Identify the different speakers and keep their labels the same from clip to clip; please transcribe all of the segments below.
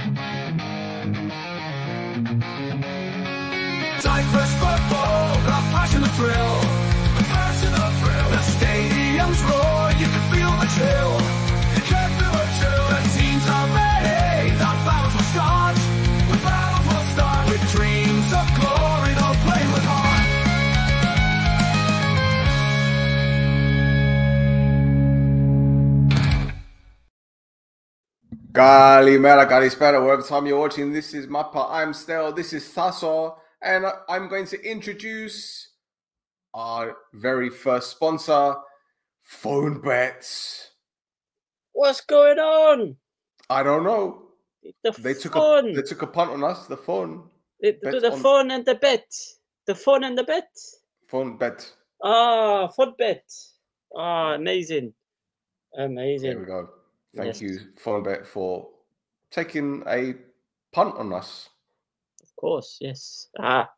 Speaker 1: Cyprus football, the passion, the thrill. The passion, the thrill. The stadiums roar, you can feel the chill. You can feel the chill. The teams are ready, the battles will start. The battles will start with dreams of glory, they'll play with heart.
Speaker 2: Kalimera, Kalispera, wherever time you're watching, this is Mappa, I'm Stel, this is Thasso, and I'm going to introduce our very first sponsor, Phone Bets.
Speaker 3: What's going on?
Speaker 2: I don't know.
Speaker 3: They
Speaker 2: took a punt on us, the phone.
Speaker 3: The phone and the bet. The phone and the bet.
Speaker 2: Phone bet.
Speaker 3: Ah, phone bet. Ah, amazing. Amazing.
Speaker 2: There we go. Thank you, Phone Bet, for taking a punt on us.
Speaker 3: Of course, yes.
Speaker 2: Well,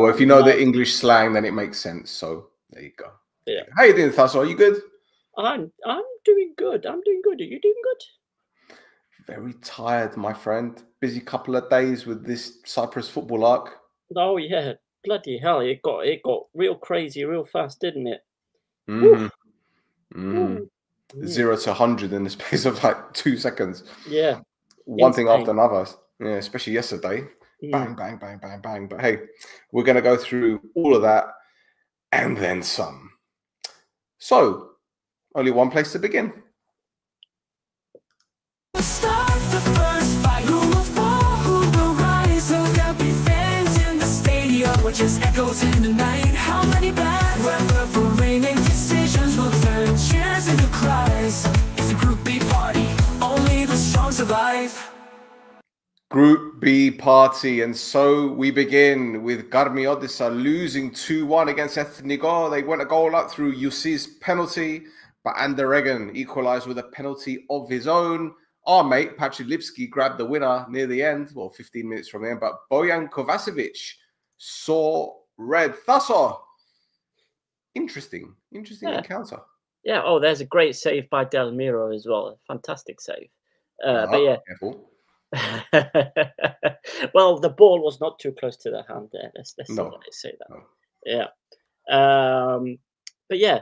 Speaker 2: if you know the English slang, then it makes sense. So there you go.
Speaker 3: Yeah.
Speaker 2: How you doing, Thasso? Are you good?
Speaker 3: I'm doing good. I'm doing good. Are you doing good?
Speaker 2: Very tired, my friend. Busy couple of days with this Cyprus football arc.
Speaker 3: Oh yeah, bloody hell! It got real crazy real fast, didn't it?
Speaker 2: 0 to 100 in the space of like 2 seconds.
Speaker 3: Yeah.
Speaker 2: One thing after another. Yeah, especially yesterday. Bang, bang, bang, bang, bang. But hey, we're going to go through all of that and then some. So, only one place to begin.
Speaker 1: Start the first fight. Who will fall? Who will rise? There'll be fans in the stadium, which just echoes in the night. How many bad weather for raining decisions will turn cheers into cries? It's a Group B party. Only the strong survive.
Speaker 2: Group B party, and so we begin with Garmi Odessa losing 2-1 against Ethnigo. They went a goal up through Yusi's penalty, but Anderegen equalised with a penalty of his own. Our mate, Patrick Lipski, grabbed the winner near the end, well, 15 minutes from the end, but Bojan Kovacevic saw red. Thasso, interesting encounter.
Speaker 3: Yeah, oh, there's a great save by Del Miro as well. A fantastic save. But yeah.
Speaker 2: Careful.
Speaker 3: Well, the ball was not too close to the hand there. Let's say that.
Speaker 2: No.
Speaker 3: Yeah. But yeah,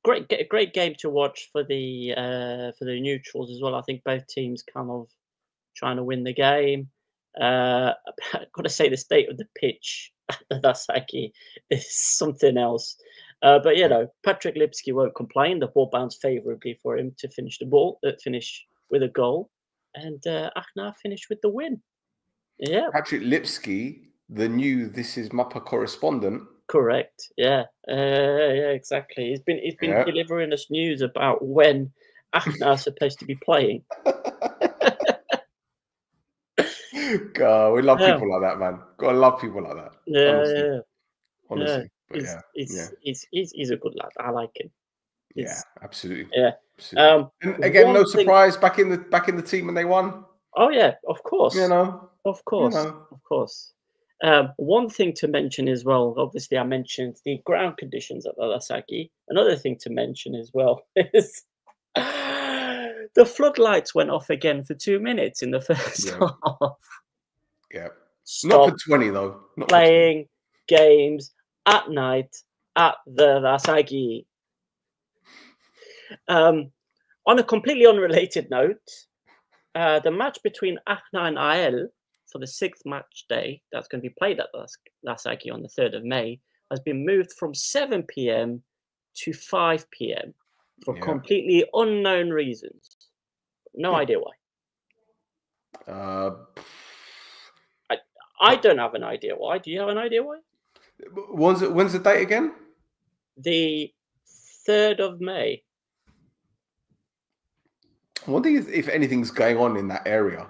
Speaker 3: great game to watch for the neutrals as well. I think both teams kind of trying to win the game. I've got to say the state of the pitch at the Dasaki is something else. But you know, Patrick Lipski won't complain. The ball bounced favourably for him to finish with a goal. And Aknar finished with the win. Yeah.
Speaker 2: Patrick Lipski, the new This Is Mappa correspondent.
Speaker 3: Correct. Yeah. Yeah, exactly. He's been delivering us news about when Aknar's supposed to be playing.
Speaker 2: God, we love people like that, man. Gotta love people like that.
Speaker 3: Yeah,
Speaker 2: honestly.
Speaker 3: Yeah.
Speaker 2: But
Speaker 3: he's a good lad. I like him.
Speaker 2: Yeah, absolutely.
Speaker 3: Yeah.
Speaker 2: Absolutely. And again, no surprise back in the team when they won.
Speaker 3: Oh yeah, of course.
Speaker 2: You know,
Speaker 3: of course. One thing to mention as well. Obviously, I mentioned the ground conditions at Lasaki. Another thing to mention as well is the floodlights went off again for 2 minutes in the first half.
Speaker 2: Yeah. Not for 20 though.
Speaker 3: Not playing games at night at the Lasaki. On a completely unrelated note, the match between Aknar and AEL for the 6th match day that's going to be played at Lasaki on the 3rd of May has been moved from 7 p.m. to 5 p.m. for completely unknown reasons. No idea why. I don't have an idea why. Do you have an idea why?
Speaker 2: When's the date again?
Speaker 3: The 3rd of May.
Speaker 2: I wonder if anything's going on in that area.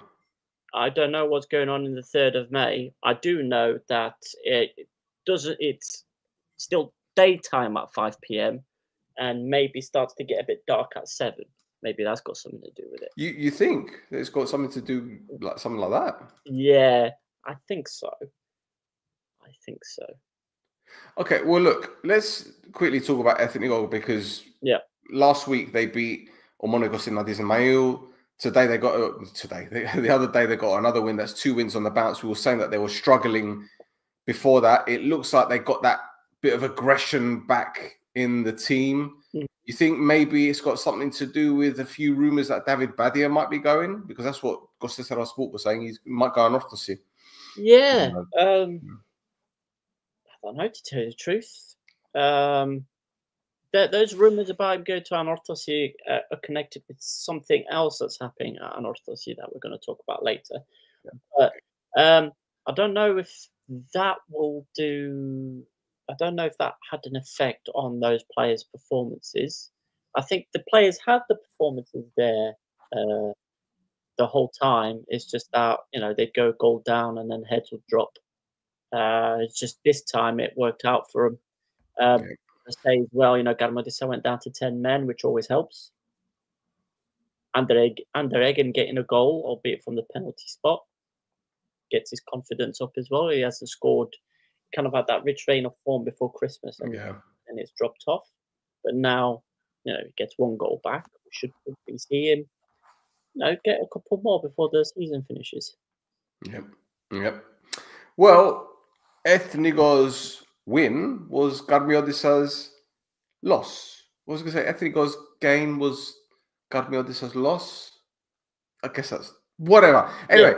Speaker 3: I don't know what's going on in the 3rd of May. I do know that it's still daytime at 5 p.m. and maybe starts to get a bit dark at 7. Maybe that's got something to do with it.
Speaker 2: You think that it's got something to do like something like that?
Speaker 3: Yeah, I think so.
Speaker 2: Okay, well, look, let's quickly talk about Ethnigo because last week they beat Omonikos Sinadis Ismail. Today they got the other day they got another win. That's 2 wins on the bounce. We were saying that they were struggling before that. It looks like they got that bit of aggression back in the team. You think maybe it's got something to do with a few rumours that David Badia might be going? Because that's what Gostisara Sport was saying. He might go on Orthosi.
Speaker 3: Yeah. I don't know, to tell you the truth. Those rumours about him going to Anorthosi are connected with something else that's happening at Anorthosi that we're going to talk about later. Yeah. But I don't know if that will do... I don't know if that had an effect on those players' performances. I think the players had the performances there the whole time. It's just that, they'd go goal down and then heads would drop. It's just this time it worked out for them. I say as well, Garmodissa went down to 10 men, which always helps. Andereggen getting a goal, albeit from the penalty spot, gets his confidence up as well. He hasn't scored, kind of had that rich vein of form before Christmas, and it's dropped off. But now, he gets 1 goal back. We should hopefully see him, get a couple more before the season finishes.
Speaker 2: Yep. Well, Ethnikos' win was Karmiodissa's loss. I was going to say Ethnikos' gain was Karmiodissa's loss. I guess that's whatever. Anyway,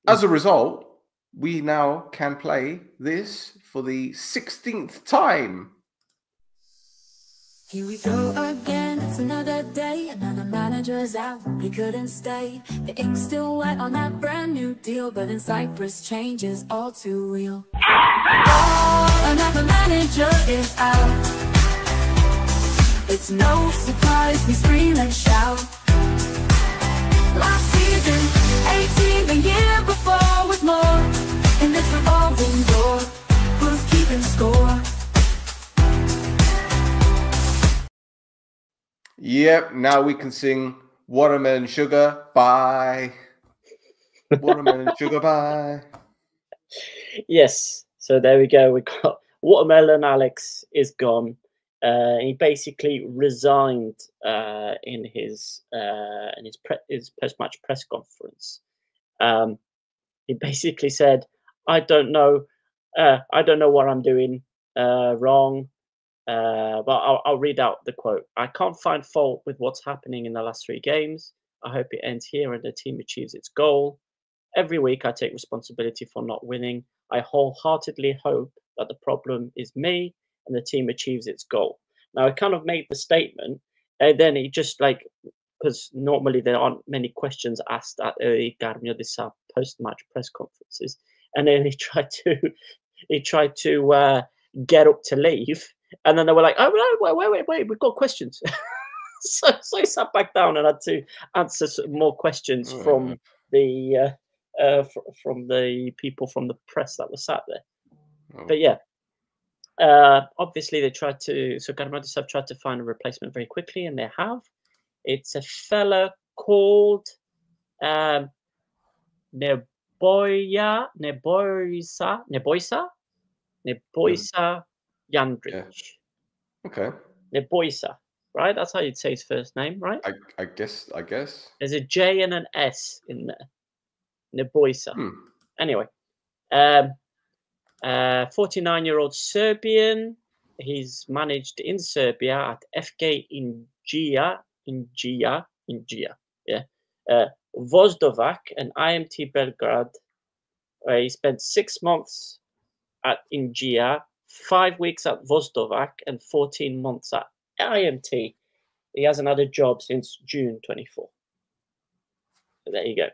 Speaker 2: as a result, we now can play this for the 16th time.
Speaker 4: Here we go again, it's another day, another manager's out, he couldn't stay. The ink's still wet on that brand new deal, but in Cyprus change is all too real. Oh, another manager is out. It's no surprise we scream and shout. Last season, 18, the year before was more. In this revolving door, who's keeping score?
Speaker 2: Yep, now we can sing Watermelon Sugar Bye. Watermelon Sugar Bye.
Speaker 3: Yes, so there we go. We got Watermelon Alex is gone. He basically resigned in his post-match press conference. He basically said, I don't know what I'm doing wrong. But I'll read out the quote. I can't find fault with what's happening in the last 3 games. I hope it ends here and the team achieves its goal. Every week I take responsibility for not winning. I wholeheartedly hope that the problem is me and the team achieves its goal. Now, I kind of made the statement, and then he just because normally there aren't many questions asked at the Garmiodissa post-match press conferences, and then he tried to get up to leave. And then they were like, "Oh no, wait! We've got questions." so I sat back down and had to answer some more questions from the people from the press that were sat there. But yeah, obviously they tried to. So Garmodissa have tried to find a replacement very quickly, and they have. It's a fella called Neboisa Jandrić.
Speaker 2: Yeah. Okay.
Speaker 3: Neboisa, right? That's how you'd say his first name, right?
Speaker 2: I guess.
Speaker 3: There's a J and an S in there. Neboisa. Anyway, 49-year-old Serbian. He's managed in Serbia at FK Inđija. Yeah. Voždovac and IMT Belgrade. He spent 6 months at Inđija, 5 weeks at Voždovac, and 14 months at IMT. He hasn't had a job since June 24. So there you go.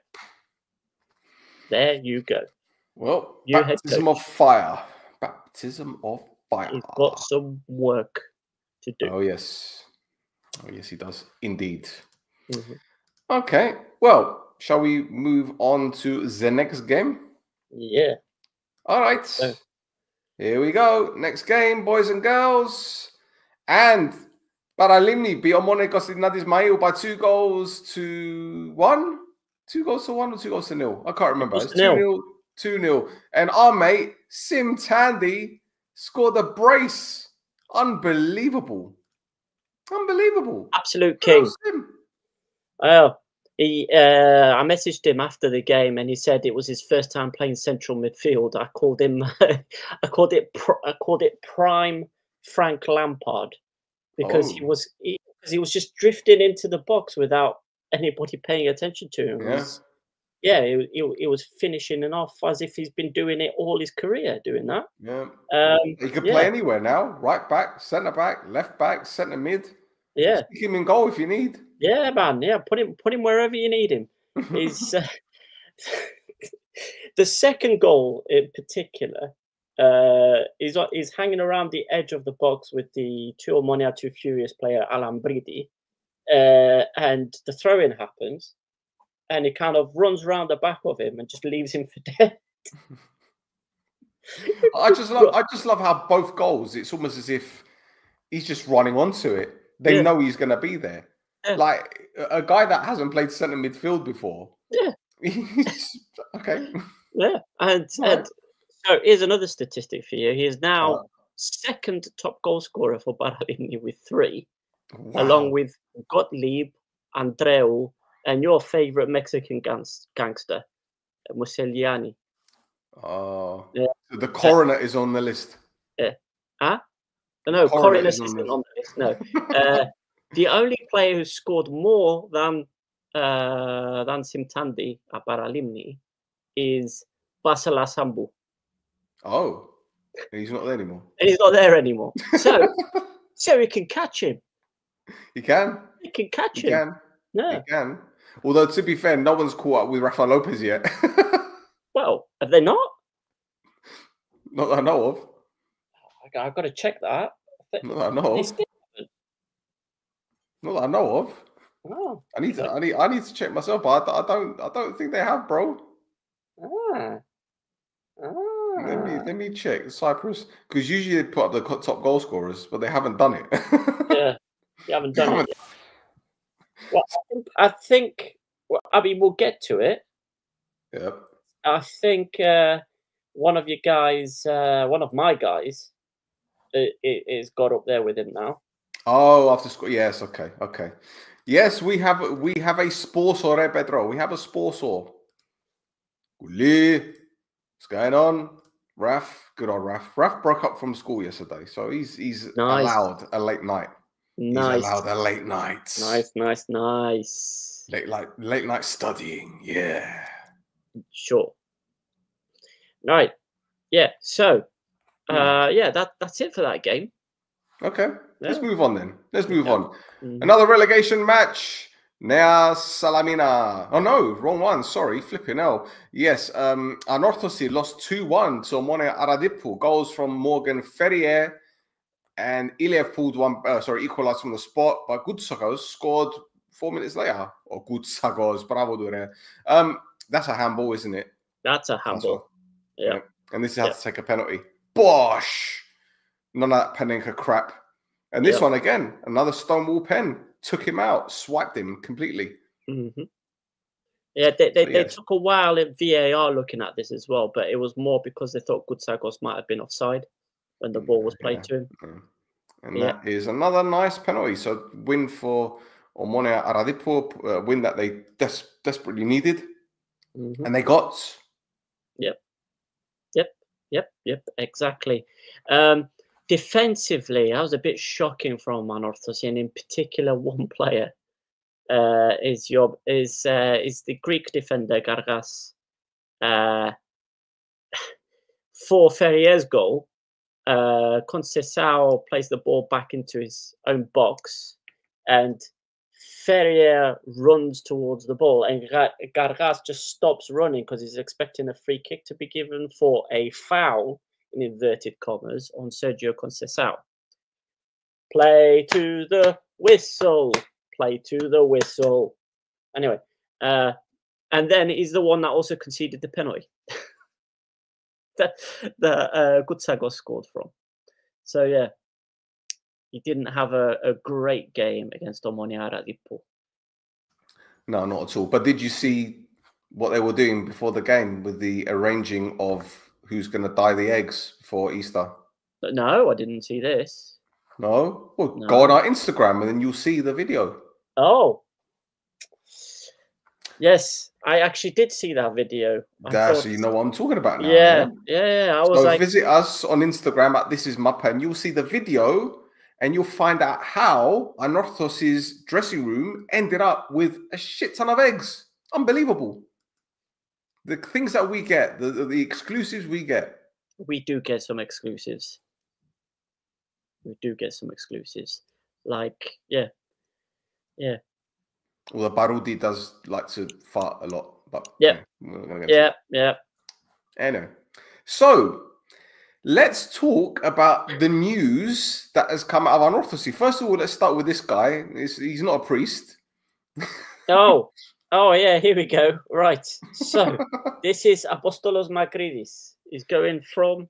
Speaker 3: There you go.
Speaker 2: Well, baptism of fire. Baptism of fire.
Speaker 3: He's got some work to do.
Speaker 2: Oh, yes. Oh, yes, he does. Indeed. Okay. Well, shall we move on to the next game?
Speaker 3: Yeah.
Speaker 2: All right. Here we go. Next game, boys and girls. And Paralimni beat Omonikos Ismail by 2 goals to 1. 2 goals to 1 or 2 goals to 0? I can't remember. It's 2-0. 2-0. And our mate, Sim Tandy, scored a brace. Unbelievable. Unbelievable.
Speaker 3: Absolute king.
Speaker 2: Who's him?
Speaker 3: Oh, I messaged him after the game, and he said it was his first time playing central midfield. I called him, I called it prime Frank Lampard, because
Speaker 2: Oh.
Speaker 3: he was just drifting into the box without anybody paying attention to him.
Speaker 2: Yeah.
Speaker 3: He was finishing it off as if he's been doing it all his career, doing that.
Speaker 2: Yeah. He could
Speaker 3: yeah.
Speaker 2: play anywhere now. Right back, centre back, left back, centre mid.
Speaker 3: Yeah.
Speaker 2: Stick him in goal if you need.
Speaker 3: Yeah, man. Yeah, put him wherever you need him. He's the second goal in particular. Is hanging around the edge of the box with the Too Omonia Too Furious player Alan Bridi, and the throw-in happens, and he kind of runs around the back of him and just leaves him for dead.
Speaker 2: I just love how both goals, it's almost as if he's just running onto it. They know he's going to be there.
Speaker 3: Yeah.
Speaker 2: Like a guy that hasn't played centre midfield before.
Speaker 3: Yeah.
Speaker 2: Okay.
Speaker 3: Yeah. And so here's another statistic for you. He is now second top goal scorer for Baravini with 3, along with Gottlieb, Andreu, and your favorite Mexican gangster, Museliani.
Speaker 2: Oh.
Speaker 3: Yeah.
Speaker 2: So the coroner is on the list.
Speaker 3: Yeah. Huh? No, Coriolis isn't on the list. No. The only player who scored more than Simtandi at Paralimni is Basala Sambu.
Speaker 2: Oh. He's not there anymore.
Speaker 3: And he's not there anymore. So he can catch him.
Speaker 2: He can.
Speaker 3: He can catch him.
Speaker 2: Can.
Speaker 3: Yeah.
Speaker 2: He can. Although, to be fair, no one's caught up with Rafa Lopez yet.
Speaker 3: Well, have they not?
Speaker 2: Not that I know of.
Speaker 3: I've got to check that.
Speaker 2: Not that I know of. Not that I know of.
Speaker 3: Oh,
Speaker 2: I need to check myself, but I don't think they have, bro. Let me check Cyprus, because usually they put up the top goal scorers, but they haven't done it.
Speaker 3: Yeah, you haven't done it yet. Well, I think. Well, I mean, we'll get to it.
Speaker 2: Yep.
Speaker 3: I think one of my guys, is got up there with him now.
Speaker 2: Oh, after school. Yes. Okay. Yes, we have a sponsor, Pedro. We have a sponsor. What's going on? Raf, good old Raf. Raf broke up from school yesterday, so he's
Speaker 3: nice.
Speaker 2: allowed a late night.
Speaker 3: Nice.
Speaker 2: He's allowed a late night.
Speaker 3: Nice.
Speaker 2: Late night studying. Yeah.
Speaker 3: Sure. Right. Yeah. So, that's it for that game.
Speaker 2: Okay.
Speaker 3: Yeah.
Speaker 2: Let's move on then. Let's move on.
Speaker 3: Mm-hmm.
Speaker 2: Another relegation match. Nea Salamina. Oh no, wrong one. Sorry, flipping hell. Yes, Anorthosi lost 2-1 to Omonia Aradipu. Goals from Morgan Ferrier and Iliev pulled equalized from the spot, but Gutsagos scored 4 minutes later. Or Gutsagos, bravo dure. That's a handball, isn't it?
Speaker 3: That's a handball. Yeah.
Speaker 2: And this has to take a penalty. Bosh! None of that Panenka crap. And this one again, another Stonewall pen. Took him out, swiped him completely.
Speaker 3: Mm-hmm. Yeah, they took a while at VAR looking at this as well, but it was more because they thought Gutsagos might have been offside when the ball was played to him.
Speaker 2: And that is another nice penalty. So win for Omonia Aradipu, win that they desperately needed.
Speaker 3: Mm-hmm.
Speaker 2: And they got.
Speaker 3: Yep, exactly. Defensively, I was a bit shocking from Anorthosis, and in particular, one player is the Greek defender Gargas. For Ferrier's goal, Conceição plays the ball back into his own box, and Ferrier runs towards the ball, and Gargas just stops running because he's expecting a free kick to be given for a foul, in inverted commas, on Sergio Conceição. Play to the whistle. Anyway, and then he's the one that also conceded the penalty that Gutsagos scored from. So yeah, he didn't have a great game against Omonia Aradipu.
Speaker 2: No, not at all. But did you see what they were doing before the game with the arranging of who's going to dye the eggs for Easter?
Speaker 3: No, I didn't see this.
Speaker 2: No? Well,
Speaker 3: No.
Speaker 2: go on our Instagram and then you'll see the video.
Speaker 3: Oh. Yes, I actually did see that video.
Speaker 2: So you know what I'm talking about now.
Speaker 3: Yeah. I was
Speaker 2: So
Speaker 3: like,
Speaker 2: visit us on Instagram at This Is Mappa and you'll see the video and you'll find out how Anorthos's dressing room ended up with a shit ton of eggs. Unbelievable. The things that we get, the exclusives we get.
Speaker 3: we do get some exclusives. Like, yeah.
Speaker 2: Well, the Barudi does like to fart a lot, but
Speaker 3: Yeah.
Speaker 2: we're not gonna get into
Speaker 3: Yeah.
Speaker 2: that. Anyway, so let's talk about the news that has come out of Anorthosis. First of all, let's start with this guy. He's not a priest.
Speaker 3: Oh, yeah, here we go. Right. So this is Apostolos Magridis. He's going from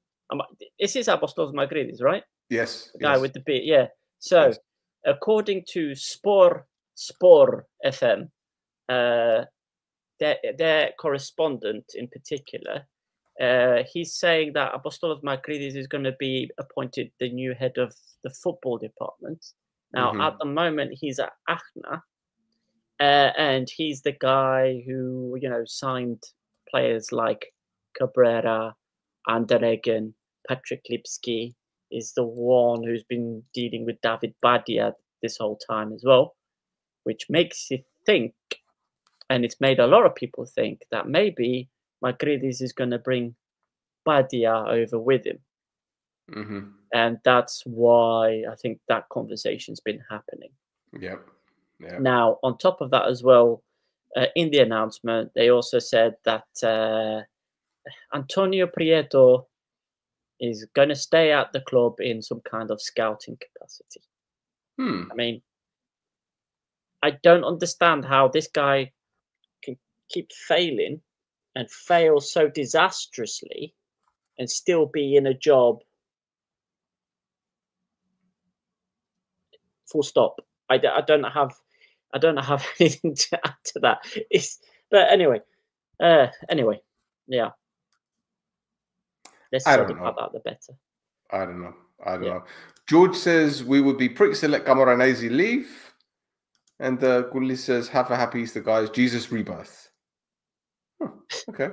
Speaker 3: this is Apostolos Magridis, right?
Speaker 2: Yes.
Speaker 3: The guy with the beard. Yeah. So according to Spor FM, their correspondent in particular, he's saying that Apostolos Magridis is going to be appointed the new head of the football department. Now, at the moment, he's at Achna, and he's the guy who, signed players like Cabrera, Anderegen, Patrick Lipski, is the one who's been dealing with David Badia this whole time as well, which makes you think, and it's made a lot of people think, that maybe Magridis is going to bring Badia over with him. And that's why I think that conversation's been happening.
Speaker 2: Yep.
Speaker 3: Now, on top of that as well, in the announcement, they also said that Antonio Prieto is going to stay at the club in some kind of scouting capacity. I mean, I don't understand how this guy can keep failing and fail so disastrously and still be in a job. Full stop. I don't have anything to add to that. But anyway, yeah. Let's talk about that the better.
Speaker 2: I don't know. George says we would be pricks to let Camoranesi leave. And Gulli says, have a happy Easter, guys. Jesus rebirth. Okay.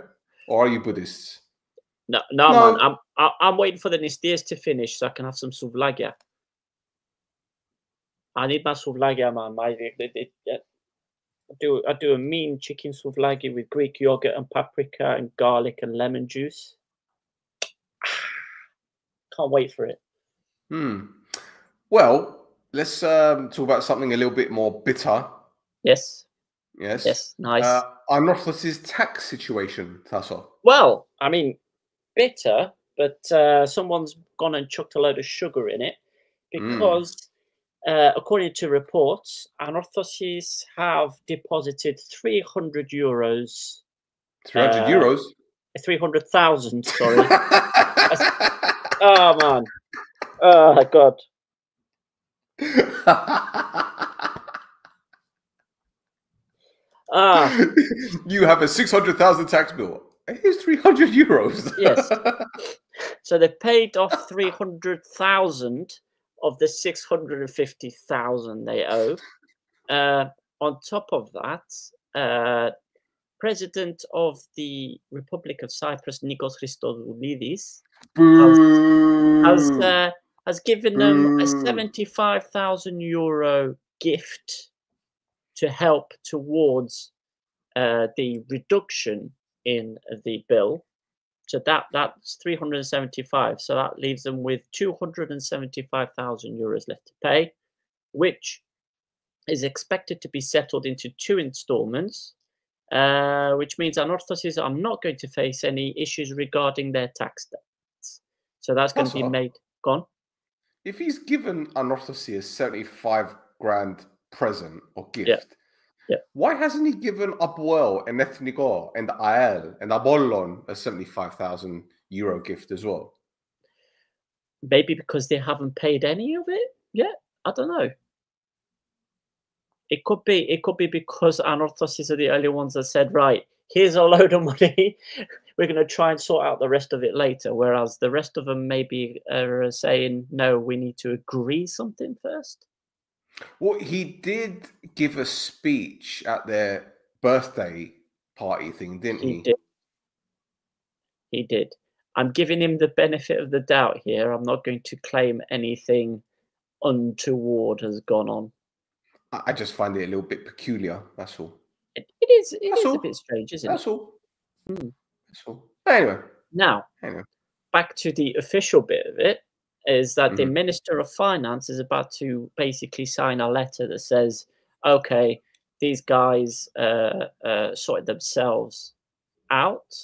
Speaker 2: Or are you Buddhists?
Speaker 3: No, man. I'm waiting for the Nistias to finish so I can have some souvlaki. I need my souvlaki, man. I do a mean chicken souvlaki with Greek yogurt and paprika and garlic and lemon juice. Can't wait for it.
Speaker 2: Well, let's talk about something a little bit more bitter.
Speaker 3: Yes.
Speaker 2: Yes.
Speaker 3: Nice.
Speaker 2: Anorthos's tax situation, Tasso.
Speaker 3: Well, I mean, bitter, but someone's gone and chucked a load of sugar in it because, according to reports, Anorthosis have deposited 300 euros.
Speaker 2: 300 euros?
Speaker 3: 300,000, sorry. Oh, man. Oh, God.
Speaker 2: You have a 600,000 tax bill. Here's 300 euros.
Speaker 3: Yes. So they paid off 300,000 of the 650,000 they owe. On top of that, President of the Republic of Cyprus, Nikos Christodoulidis, has given them a 75,000 euro gift to help towards the reduction in the bill. So that's 375. So that leaves them with 275,000 euros left to pay, which is expected to be settled into 2 installments, which means Anorthosis are not going to face any issues regarding their tax debts. So that's going to be made. Gone.
Speaker 2: If he's given Anorthosis a 75 grand present or gift, why hasn't he given Apoel and Ethnico and AEL and Apollon a 75,000 euro gift as well?
Speaker 3: Maybe because they haven't paid any of it yet. I don't know. It could be because Anorthosis are the early ones that said, right, here's a load of money. we're going to try and sort out the rest of it later. Whereas the rest of them maybe are saying, no, we need to agree something first.
Speaker 2: Well, he did give a speech at their birthday party thing, didn't he?
Speaker 3: He did. He did. I'm giving him the benefit of the doubt here. I'm not going to claim anything untoward has gone on.
Speaker 2: I just find it a little bit peculiar. That's all.
Speaker 3: It is
Speaker 2: all.
Speaker 3: a bit strange, isn't
Speaker 2: That's
Speaker 3: it?
Speaker 2: all.
Speaker 3: Mm.
Speaker 2: That's all. Anyway,
Speaker 3: Now, back to the official bit of it, is that the Minister of Finance is about to basically sign a letter that says, okay, these guys sorted themselves out,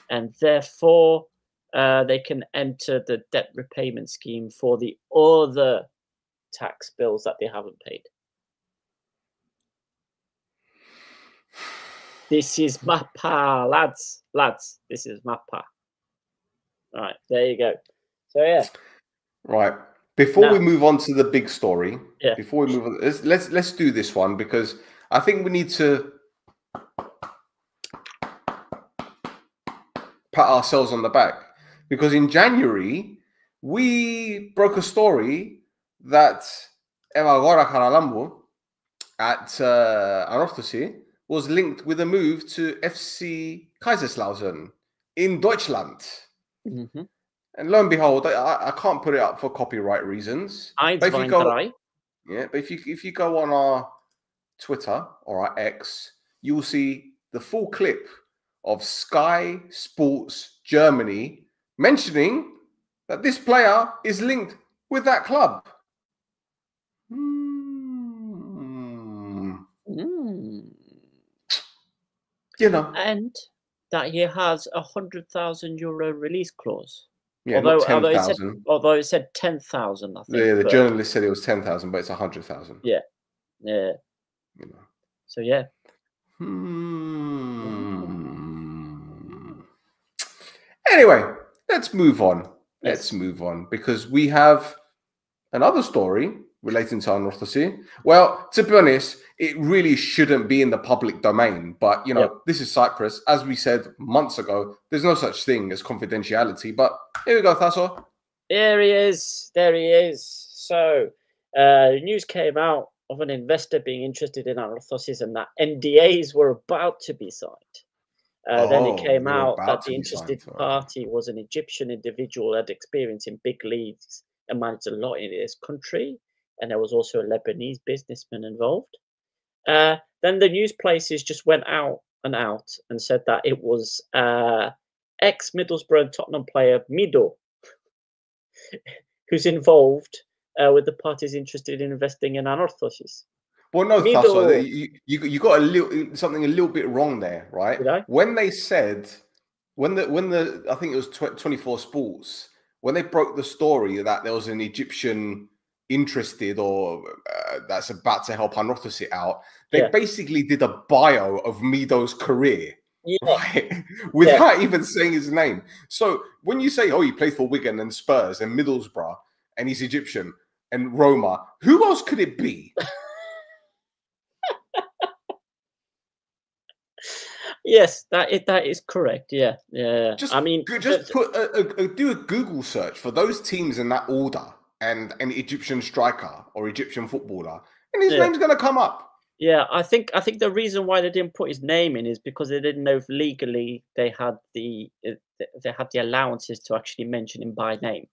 Speaker 3: and therefore they can enter the debt repayment scheme for the other tax bills that they haven't paid. This is MAPA, lads. This is MAPA. All right, there you go. So yeah.
Speaker 2: Right. Before we move on to the big story,
Speaker 3: yeah.
Speaker 2: Before we move on, let's do this one, because I think we need to pat ourselves on the back, because in January we broke a story that Eva Karalambo at Anorthosi was linked with a move to FC Kaiserslautern in Deutschland.
Speaker 3: Mm-hmm.
Speaker 2: And lo and behold, I can't put it up for copyright reasons. But if you go on our Twitter or our X, you will see the full clip of Sky Sports Germany mentioning that this player is linked with that club. You know,
Speaker 3: and that he has a €100,000 release clause.
Speaker 2: Yeah,
Speaker 3: although it said 10,000, I think.
Speaker 2: Yeah, the journalist said it was 10,000, but it's 100,000.
Speaker 3: Yeah, yeah.
Speaker 2: You know.
Speaker 3: So yeah.
Speaker 2: Anyway, let's move on. Let's move on, because we have another story relating to Anorthosi. Well, to be honest, it really shouldn't be in the public domain. But, you know, this is Cyprus. As we said months ago, there's no such thing as confidentiality. But here we go, Tasso.
Speaker 3: There he is. There he is. So, news came out of an investor being interested in Anorthosis and that NDAs were about to be signed. Then it came out that the interested party was an Egyptian individual who had experience in big leagues and managed a lot in his country. And there was also a Lebanese businessman involved. Then the news places just went out and said that it was ex-Middlesbrough and Tottenham player Mido who's involved with the parties interested in investing in Anorthosis.
Speaker 2: Well, no, Tasso, you got something a little bit wrong there, right?
Speaker 3: Did I?
Speaker 2: When they said, when the I think it was 24 Sports, when they broke the story that there was an Egyptian interested or that's about to help Anorthosis out, they basically did a bio of Mido's career, right? Without even saying his name. So when you say, oh, he played for Wigan and Spurs and Middlesbrough and he's Egyptian and Roma, who else could it be?
Speaker 3: Yes, that is correct. Yeah.
Speaker 2: Just,
Speaker 3: I mean,
Speaker 2: just do a Google search for those teams in that order and an Egyptian striker or Egyptian footballer, and his name's going to come up.
Speaker 3: Yeah, I think the reason why they didn't put his name in is because they didn't know if legally they had the allowances to actually mention him by name.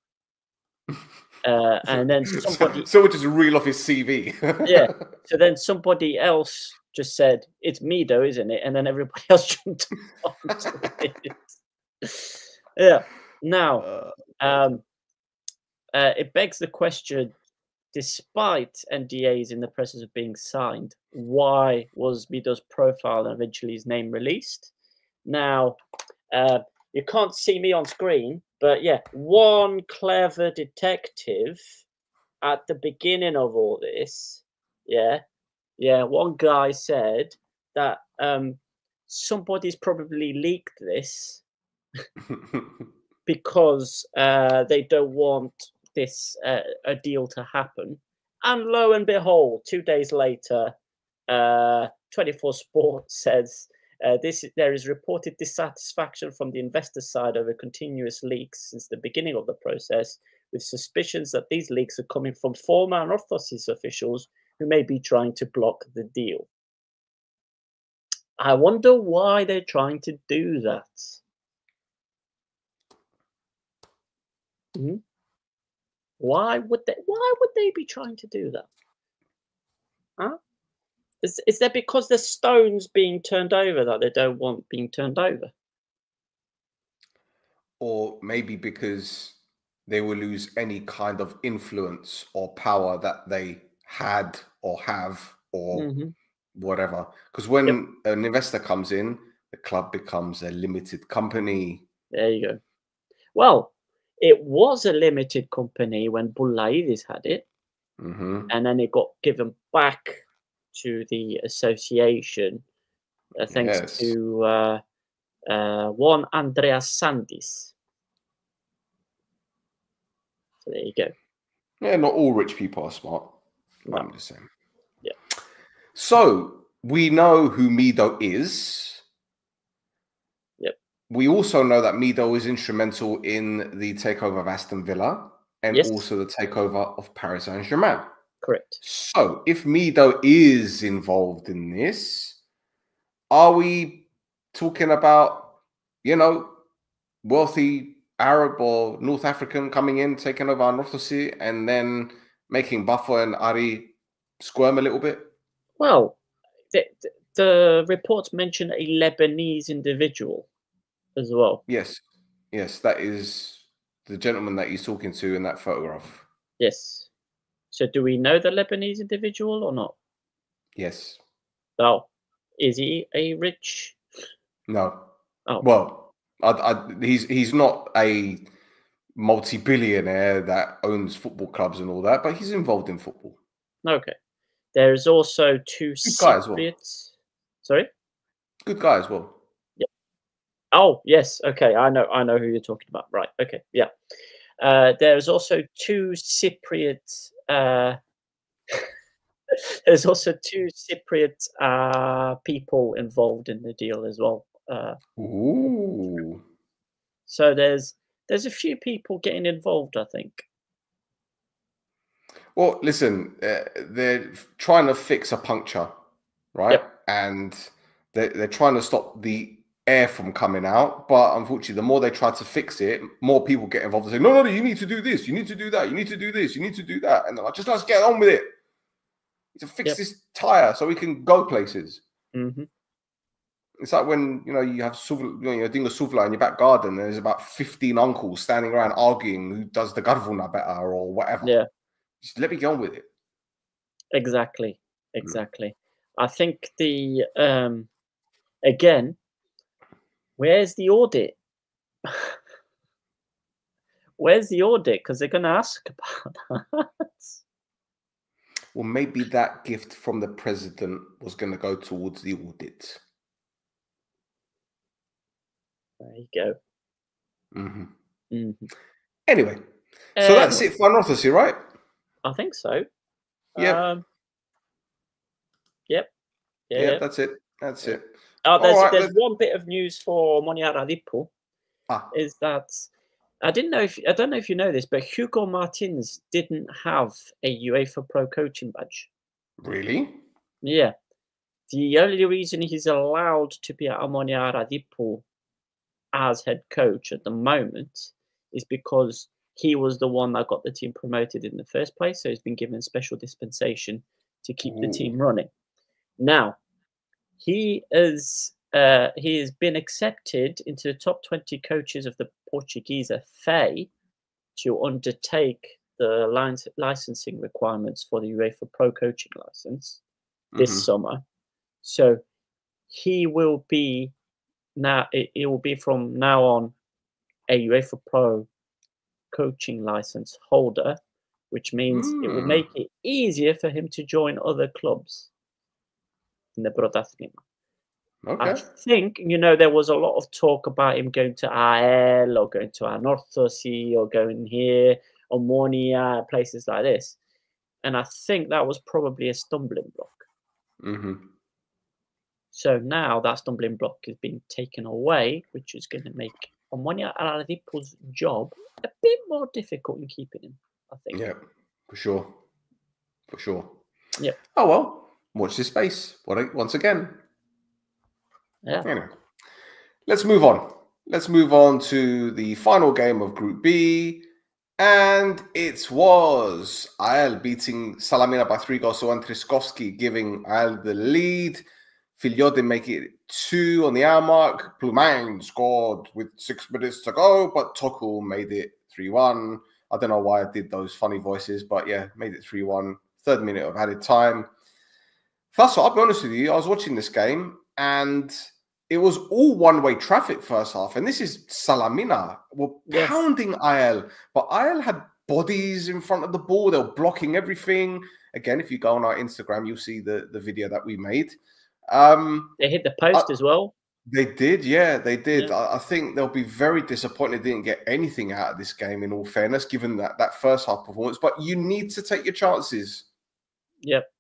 Speaker 3: And then somebody,
Speaker 2: so just reel off his CV.
Speaker 3: Yeah. So then somebody else just said, it's Mido, isn't it? And then everybody else jumped on to it. Yeah. Now, it begs the question, despite NDAs in the process of being signed, why was Mido's profile and eventually his name released? Now, you can't see me on screen, but yeah, one clever detective at the beginning of all this, one guy said that somebody's probably leaked this because they don't want this a deal to happen. And lo and behold, 2 days later, 24 Sports says There is reported dissatisfaction from the investor side over continuous leaks since the beginning of the process, with suspicions that these leaks are coming from former Anorthosis officials who may be trying to block the deal. I wonder why they're trying to do that. Mhm. Why would they be trying to do that? Huh? Is that because there's stones being turned over that they don't want being turned over?
Speaker 2: Or maybe because they will lose any kind of influence or power that they had or have or
Speaker 3: Mhm.
Speaker 2: whatever. Because when
Speaker 3: Yep.
Speaker 2: an investor comes in, the club becomes a limited company.
Speaker 3: There you go. Well, it was a limited company when Boulaïdis had it,
Speaker 2: Hmm.
Speaker 3: and then it got given back to the association thanks
Speaker 2: Yes.
Speaker 3: to one Andreas Sandis. So there you go.
Speaker 2: Yeah, not all rich people are smart.
Speaker 3: No.
Speaker 2: I'm just saying.
Speaker 3: Yeah.
Speaker 2: So we know who Mido is.
Speaker 3: Yep.
Speaker 2: We also know that Mido is instrumental in the takeover of Aston Villa and
Speaker 3: Yes.
Speaker 2: also the takeover of Paris Saint-Germain.
Speaker 3: Correct.
Speaker 2: So if Mido is involved in this, are we talking about, wealthy Arab or North African coming in, taking over Anorthosis, and then making Bafo and Ari squirm a little bit?
Speaker 3: Well, the reports mention a Lebanese individual as well.
Speaker 2: Yes. Yes, that is the gentleman that he's talking to in that photograph.
Speaker 3: Yes. So do we know the Lebanese individual or not?
Speaker 2: Yes.
Speaker 3: Oh, is he a rich?
Speaker 2: No.
Speaker 3: Oh,
Speaker 2: Well, he's not a multi-billionaire that owns football clubs and all that, but he's involved in football.
Speaker 3: okay. There's also two
Speaker 2: Good guy as well.
Speaker 3: Cypriots. Sorry?
Speaker 2: Good guy as well.
Speaker 3: Oh, yes. Okay, I know who you're talking about. Right. Okay. Yeah. There's also two Cypriot. There's also two Cypriot people involved in the deal as well.
Speaker 2: Ooh.
Speaker 3: So there's a few people getting involved, I think.
Speaker 2: Well, listen, they're trying to fix a puncture, right?
Speaker 3: Yep.
Speaker 2: And they're trying to stop the air from coming out. But unfortunately, the more they try to fix it, more people get involved and say, no, you need to do this. You need to do that. You need to do this. You need to do that. And they're like, just let's get on with it. To fix
Speaker 3: Yep.
Speaker 2: this tire so we can go places.
Speaker 3: Mm-hmm.
Speaker 2: It's like when you have you're doing a suvla in your back garden. And there's about 15 uncles standing around arguing who does the garvuna better or whatever.
Speaker 3: Yeah.
Speaker 2: Just let me get on with it.
Speaker 3: Exactly. I think the again, where's the audit? Where's the audit? Because they're going to ask about that.
Speaker 2: Well, maybe that gift from the president was going to go towards the audit.
Speaker 3: There you go.
Speaker 2: Mm-hmm.
Speaker 3: Mm-hmm.
Speaker 2: Anyway, so that's it for Anorthosis, right?
Speaker 3: I think so.
Speaker 2: Yep.
Speaker 3: Yep.
Speaker 2: Yeah, that's it. That's it.
Speaker 3: Oh,
Speaker 2: All
Speaker 3: there's one bit of news for Monia Radipo. Is that I don't know if you know this, but Hugo Martins didn't have a UEFA Pro coaching badge.
Speaker 2: Really?
Speaker 3: Yeah. The only reason he's allowed to be at Omonia Radipo as head coach at the moment is because he was the one that got the team promoted in the first place. So he's been given special dispensation to keep the team running. Now, he has been accepted into the top 20 coaches of the Portuguese FA to undertake the licensing requirements for the UEFA Pro coaching license this summer. So he will be it will be from now on a UEFA Pro coaching license holder, which means it will make it easier for him to join other clubs in the Prodasnima.
Speaker 2: Okay.
Speaker 3: I think, there was a lot of talk about him going to AEL or going to Anorthosis or going here, Omonia, places like this. And I think that was probably a stumbling block.
Speaker 2: Mm-hmm.
Speaker 3: So now that stumbling block has been taken away, which is going to make Omonia Aladipo's job a bit more difficult in keeping him, I think.
Speaker 2: Yeah, for sure. For sure.
Speaker 3: Yeah.
Speaker 2: Oh, well, watch this space once again.
Speaker 3: Yeah.
Speaker 2: Anyway, let's move on. Let's move on to the final game of Group B. And it was AEL beating Salamina by 3 goals. So Triskovsky giving AEL the lead. Filiote make it 2 on the hour mark. Plumain scored with 6 minutes to go, but Tokul made it 3-1. I don't know why I did those funny voices, but yeah, made it 3-1. 3rd minute of added time. First of all, I'll be honest with you, I was watching this game and it was all one-way traffic first half. And this is Salamina. Were pounding AEL, but AEL had bodies in front of the ball. They were blocking everything. Again, if you go on our Instagram, you'll see the video that we made.
Speaker 3: They hit the post as well.
Speaker 2: They did, yeah, they did.
Speaker 3: Yeah.
Speaker 2: I think they'll be very disappointed they didn't get anything out of this game, in all fairness, given that first half performance. But you need to take your chances.
Speaker 3: Yep,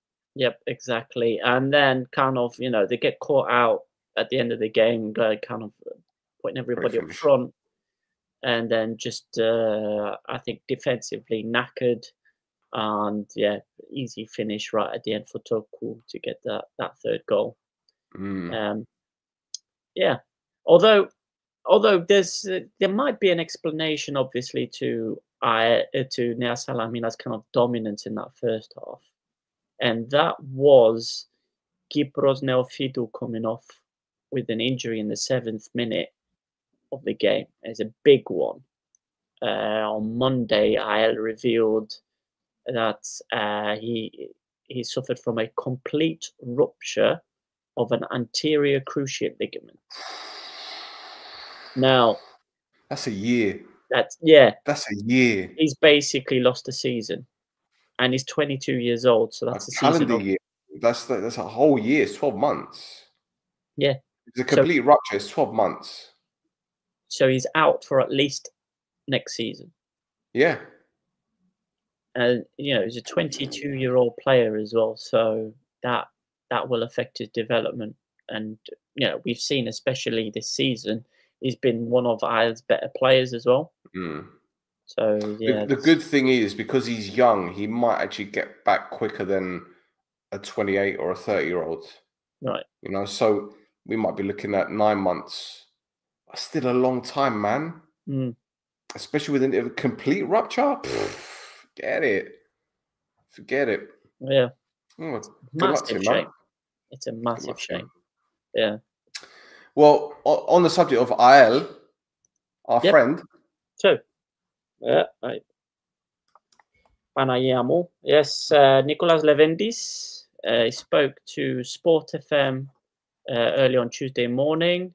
Speaker 3: exactly. And then kind of, they get caught out at the end of the game, kind of putting everybody up front. And then just, I think, defensively knackered. And yeah, easy finish right at the end for Tokul to get that 3rd goal. Yeah, although there might be an explanation, obviously, to Nea Salamina's kind of dominance in that first half, and that was Kypros Neophytou coming off with an injury in the 7th minute of the game. It's a big one. On Monday, AEL revealed that he suffered from a complete rupture of an anterior cruciate ligament. Now,
Speaker 2: that's a year.
Speaker 3: That's
Speaker 2: a year.
Speaker 3: He's basically lost a season, and he's 22 years old. So that's a
Speaker 2: calendar year. That's a whole year. It's 12 months.
Speaker 3: Yeah,
Speaker 2: it's a complete rupture. It's 12 months.
Speaker 3: So he's out for at least next season.
Speaker 2: Yeah.
Speaker 3: And he's a 22-year-old player as well, so that will affect his development. And we've seen, especially this season, he's been one of AEL's better players as well. So yeah,
Speaker 2: the good thing is, because he's young, he might actually get back quicker than a 28 or a 30-year-old.
Speaker 3: Right.
Speaker 2: So we might be looking at 9 months. That's still a long time, man. Especially with a complete rupture. Forget it.
Speaker 3: Yeah.
Speaker 2: Massive shame.
Speaker 3: It's a massive shame. Yeah.
Speaker 2: Well, on the subject of AEL, our friend.
Speaker 3: So, Panayiamu. Yes, Nicolas Levendis. He spoke to Sport FM early on Tuesday morning.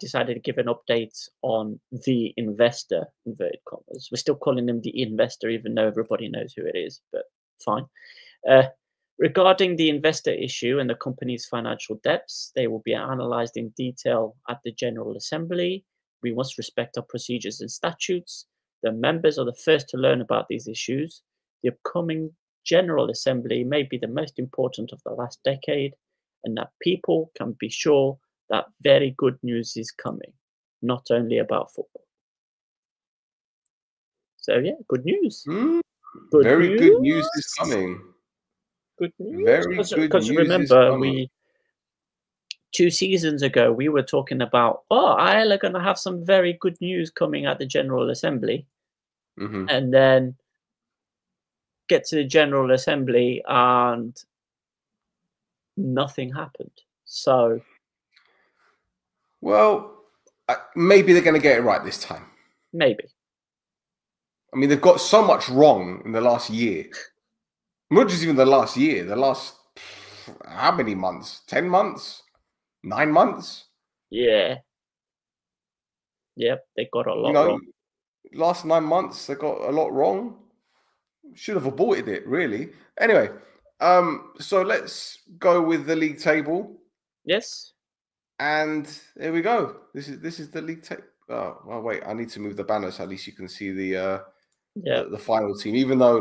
Speaker 3: Decided to give an update on the investor, inverted commas. We're still calling him the investor, even though everybody knows who it is, but fine. Regarding the investor issue and the company's financial debts, they will be analysed in detail at the General Assembly. We must respect our procedures and statutes. The members are the first to learn about these issues. The upcoming General Assembly may be the most important of the last decade, and that people can be sure that very good news is coming, not only about football. So yeah, good news.
Speaker 2: Very good news is coming.
Speaker 3: Good news.
Speaker 2: Very good news.
Speaker 3: Because remember, 2 seasons ago we were talking about, AEL are going to have some very good news coming at the General Assembly, and then get to the General Assembly and nothing happened. So.
Speaker 2: Well, maybe they're going to get it right this time.
Speaker 3: Maybe.
Speaker 2: I mean, they've got so much wrong in the last year. Not just even the last year. The last, how many months? 10 months? 9 months?
Speaker 3: Yeah. Yep, they got a lot wrong.
Speaker 2: Last 9 months, they got a lot wrong. Should have aborted it, really. Anyway, so let's go with the league table.
Speaker 3: Yes.
Speaker 2: And there we go. This is the league table. Oh, well, wait. I need to move the banner so at least you can see the final team. Even though,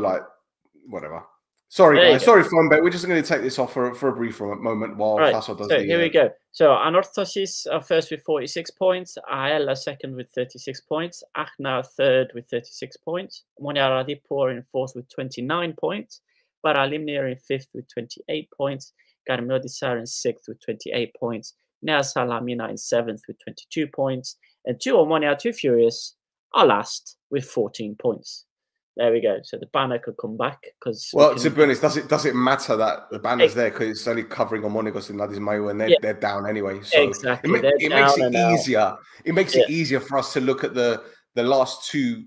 Speaker 2: whatever. Sorry,
Speaker 3: There you
Speaker 2: guys.
Speaker 3: go.
Speaker 2: Sorry, Fonbet. We're just going to take this off for a brief moment while
Speaker 3: Right,
Speaker 2: Faso does
Speaker 3: so
Speaker 2: the.
Speaker 3: here we go. So Anorthosis are first with 46 points, AL are second with 36 points, Achna are third with 36 points, Moniaradipo are in fourth with 29 points, Paralimni are in fifth with 28 points, Garmiodis are in sixth with 28 points, Nea Salamina in seventh with 22 points, and Two Omonia, Two Furious are last with 14 points. There we go. So the banner could come back because.
Speaker 2: Well, to be honest, does it matter that the banner's there because it's only covering Omonigos and Nadis Mayo and they're down anyway? So
Speaker 3: exactly,
Speaker 2: it makes it easier. It makes it easier for us to look at the last two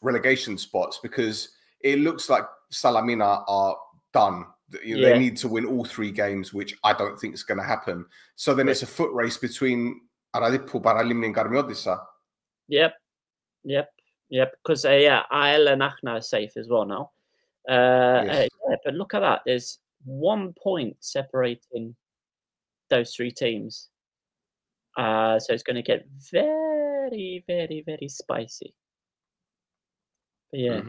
Speaker 2: relegation spots because it looks like Salamina are done. You know, they need to win all 3 games, which I don't think is going to happen. So then it's a foot race between Aradipo, Paralimni, and Garmiodisa.
Speaker 3: Yep. Because AL and Achna are safe as well now. But look at that. There's 1 point separating those 3 teams. So it's going to get very, very, very spicy. But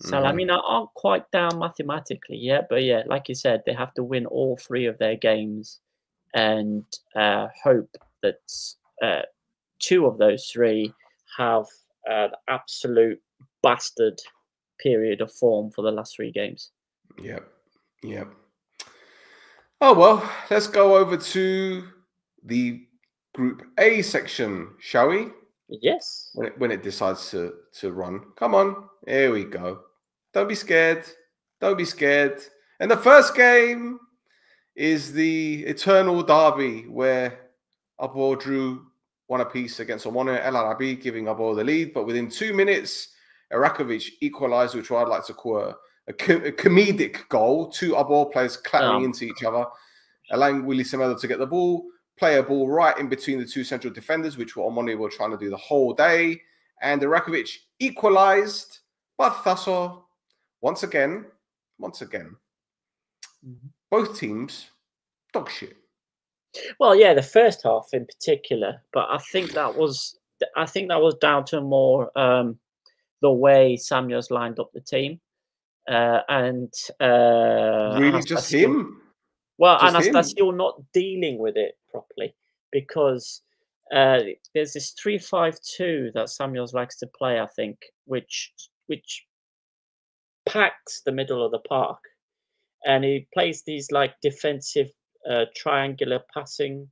Speaker 3: Salamina aren't quite down mathematically yet, but like you said, they have to win all 3 of their games and hope that 2 of those 3 have the absolute bastard period of form for the last 3 games.
Speaker 2: Yep. Oh, well, let's go over to the Group A section, shall we?
Speaker 3: Yes.
Speaker 2: When it decides to run. Come on. Here we go. Don't be scared. And the first game is the Eternal Derby where Abor drew 1 apiece against Omonia El Arabi, giving Abor the lead. But within 2 minutes, Erakovic equalised, which I'd like to call a comedic goal. 2 Abor players clattering into each other, allowing Willy Semedo to get the ball, play a ball right in between the 2 central defenders, which were Omonia were trying to do the whole day. And Erakovic equalised, but Faso, once again, both teams, dog shit.
Speaker 3: Well, yeah, the first half in particular, but I think that was down to more the way Samuels lined up the team, and
Speaker 2: really just him.
Speaker 3: Well, Anastasio not dealing with it properly because there's this 3-5-2 that Samuels likes to play, I think, which packs the middle of the park, and he plays these like defensive triangular passing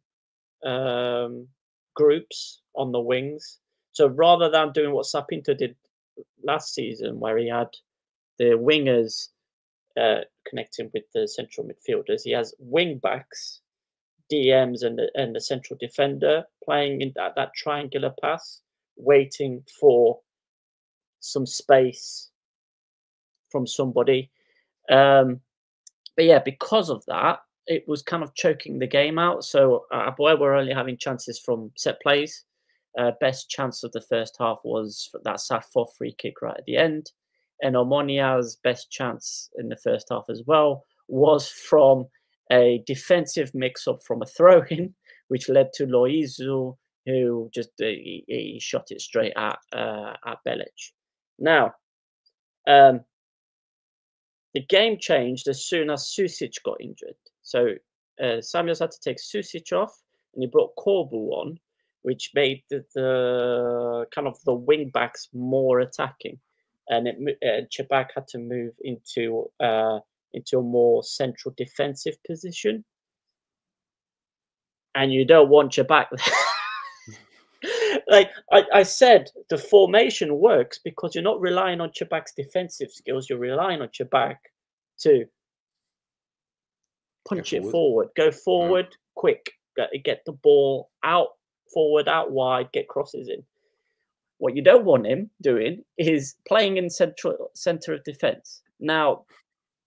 Speaker 3: groups on the wings. So rather than doing what Sapinto did last season, where he had the wingers connecting with the central midfielders, he has wing backs, DMs, and the central defender playing in that triangular pass, waiting for some space from somebody. But yeah, because of that, it was kind of choking the game out. So Aboy were only having chances from set plays. Best chance of the first half was that Sarfo free kick right at the end. And Omonia's best chance in the first half as well was from a defensive mix-up from a throw-in, which led to Loizu, who just he shot it straight at Belic. Now, the game changed as soon as Susic got injured. So Samuels had to take Susic off, and he brought Corbu on, which made the kind of the wing backs more attacking, and Chebak had to move into a more central defensive position. And you don't want Chebak there. Like I said, the formation works because you're not relying on Chebak's defensive skills. You're relying on Chebak to punch it forward, go forward, quick, get the ball out forward, out wide, get crosses in. What you don't want him doing is playing in center of defense. Now,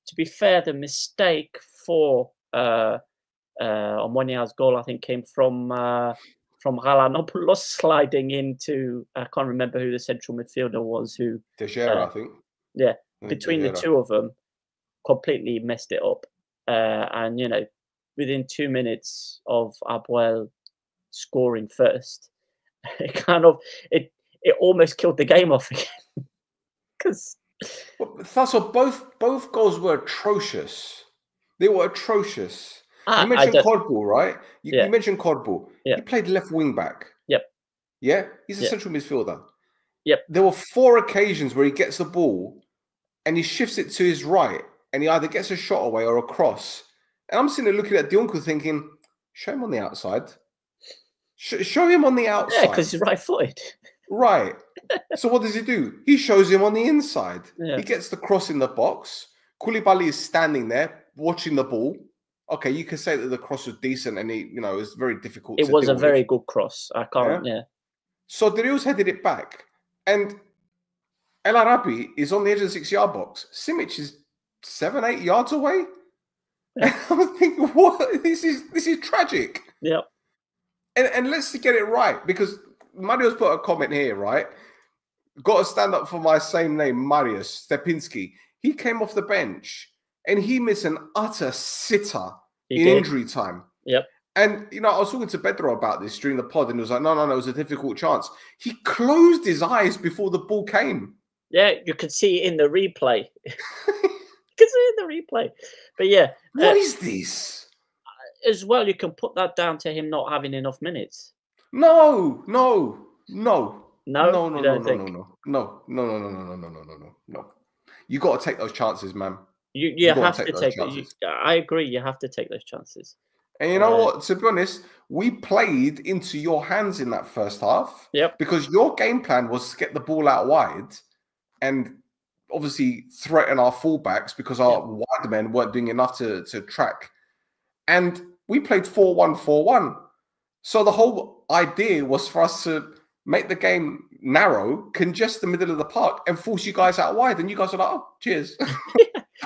Speaker 3: to be fair, the mistake for Omonia's goal, I think, came from Galanopoulos sliding into, I can't remember who the central midfielder was.
Speaker 2: Teixeira, I think.
Speaker 3: Yeah, between the two of them, completely messed it up. And, you know, within 2 minutes of Abuel scoring first, it almost killed the game off again. Because
Speaker 2: So both goals were atrocious. They were atrocious.
Speaker 3: I
Speaker 2: You mentioned
Speaker 3: don't,
Speaker 2: Codball, right?
Speaker 3: Yeah.
Speaker 2: You mentioned Codball.
Speaker 3: Yeah.
Speaker 2: He played left wing back.
Speaker 3: Yep.
Speaker 2: Yeah, he's a
Speaker 3: Yep.
Speaker 2: central midfielder.
Speaker 3: Yep.
Speaker 2: There were 4 occasions where he gets the ball and he shifts it to his right, and he either gets a shot away or a cross. And I'm sitting there looking at Dionku thinking, show him on the outside. Show him on the outside.
Speaker 3: Yeah, because he's right-footed.
Speaker 2: Right. So what does he do? He shows him on the inside.
Speaker 3: Yeah.
Speaker 2: He gets the cross in the box. Koulibaly is standing there watching the ball. Okay, you can say that the cross was decent and it was very difficult.
Speaker 3: It
Speaker 2: to
Speaker 3: was
Speaker 2: deal
Speaker 3: a very
Speaker 2: with.
Speaker 3: good cross. I can't. Yeah.
Speaker 2: So Darius headed it back, and El Arabi is on the edge of the 6-yard box. Simic is 7-8 yards away. And I was thinking, what? This is tragic.
Speaker 3: Yep.
Speaker 2: And let's get it right, because Mario's put a comment here, right? Got to stand up for my same name, Mariusz Stepinski. He came off the bench and he missed an utter sitter in injury time.
Speaker 3: Yep.
Speaker 2: And, I was talking to Pedro about this during the pod, and he was like, no, it was a difficult chance. He closed his eyes before the ball came.
Speaker 3: Yeah, you could see it in the replay. You could see it in the replay. But yeah.
Speaker 2: What is this?
Speaker 3: As well, you can put that down to him not having enough minutes.
Speaker 2: No.
Speaker 3: No, you don't think?
Speaker 2: No. You got to take those chances, man.
Speaker 3: You have to take those. I agree. You have to take those chances.
Speaker 2: And you know what? To be honest, we played into your hands in that first half.
Speaker 3: Yep.
Speaker 2: Because your game plan was to get the ball out wide and obviously threaten our fullbacks, because our wide men weren't doing enough to track. And we played 4-1-4-1. So the whole idea was for us to make the game narrow, congest the middle of the park, and force you guys out wide. And you guys are like, oh, cheers. That's